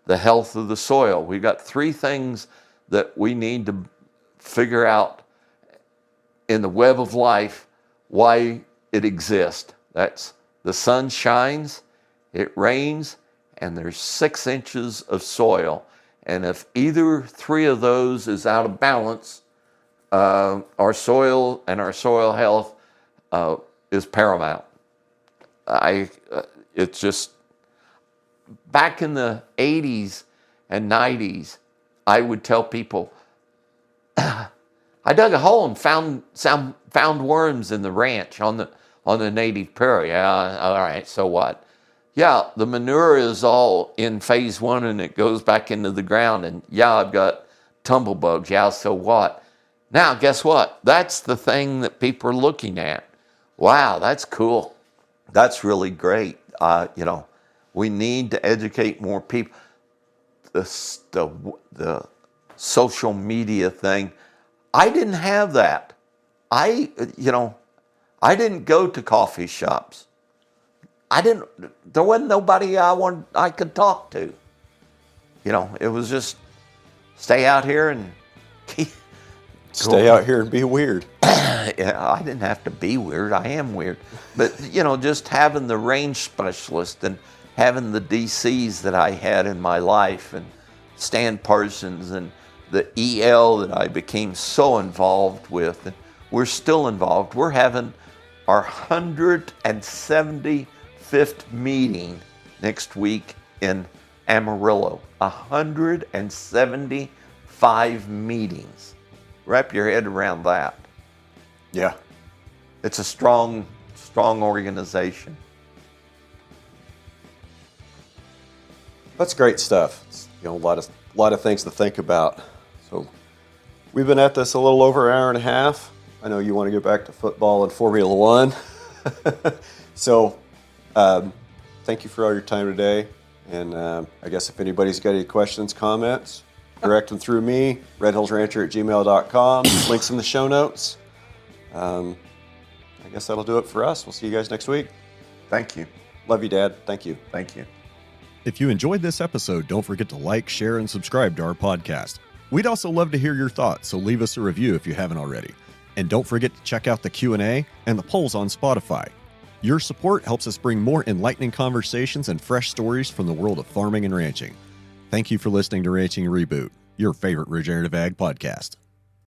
the health of the soil. We've got 3 things that we need to figure out in the web of life why it exists. That's the sun shines, it rains, and there's 6 inches of soil. And if either 3 of those is out of balance, our soil and our soil health is paramount. It's just, back in the 80s and 90s, I would tell people, I dug a hole and found worms in the ranch on the native prairie. All right, so what? Yeah, the manure is all in phase one and it goes back into the ground. And yeah, I've got tumble bugs. Yeah, so what? Now, guess what? That's the thing that people are looking at. Wow, that's cool. That's really great. We need to educate more people. The social media thing, I didn't have that. I didn't go to coffee shops. There wasn't nobody I could talk to. It was just stay out here and Stay out here and be weird. I didn't have to be weird. I am weird. But, just having the range specialist and having the DCs that I had in my life and Stan Parsons and the EL that I became so involved with, and we're still involved. We're having our 175th meeting next week in Amarillo. 175 meetings. Wrap your head around that. Yeah. It's a strong organization. That's great stuff. It's, a lot of things to think about. So we've been at this a little over an hour and a half. I know you want to get back to football and Formula One. So thank you for all your time today. And I guess if anybody's got any questions, comments, direct them through me, redhillsrancher@gmail.com. Links in the show notes. I guess that'll do it for us. We'll see you guys next week. Thank you. Love you, Dad. Thank you. Thank you. If you enjoyed this episode, don't forget to like, share, and subscribe to our podcast. We'd also love to hear your thoughts, so leave us a review if you haven't already. And don't forget to check out the Q&A and the polls on Spotify. Your support helps us bring more enlightening conversations and fresh stories from the world of farming and ranching. Thank you for listening to Ranching Reboot, your favorite regenerative ag podcast.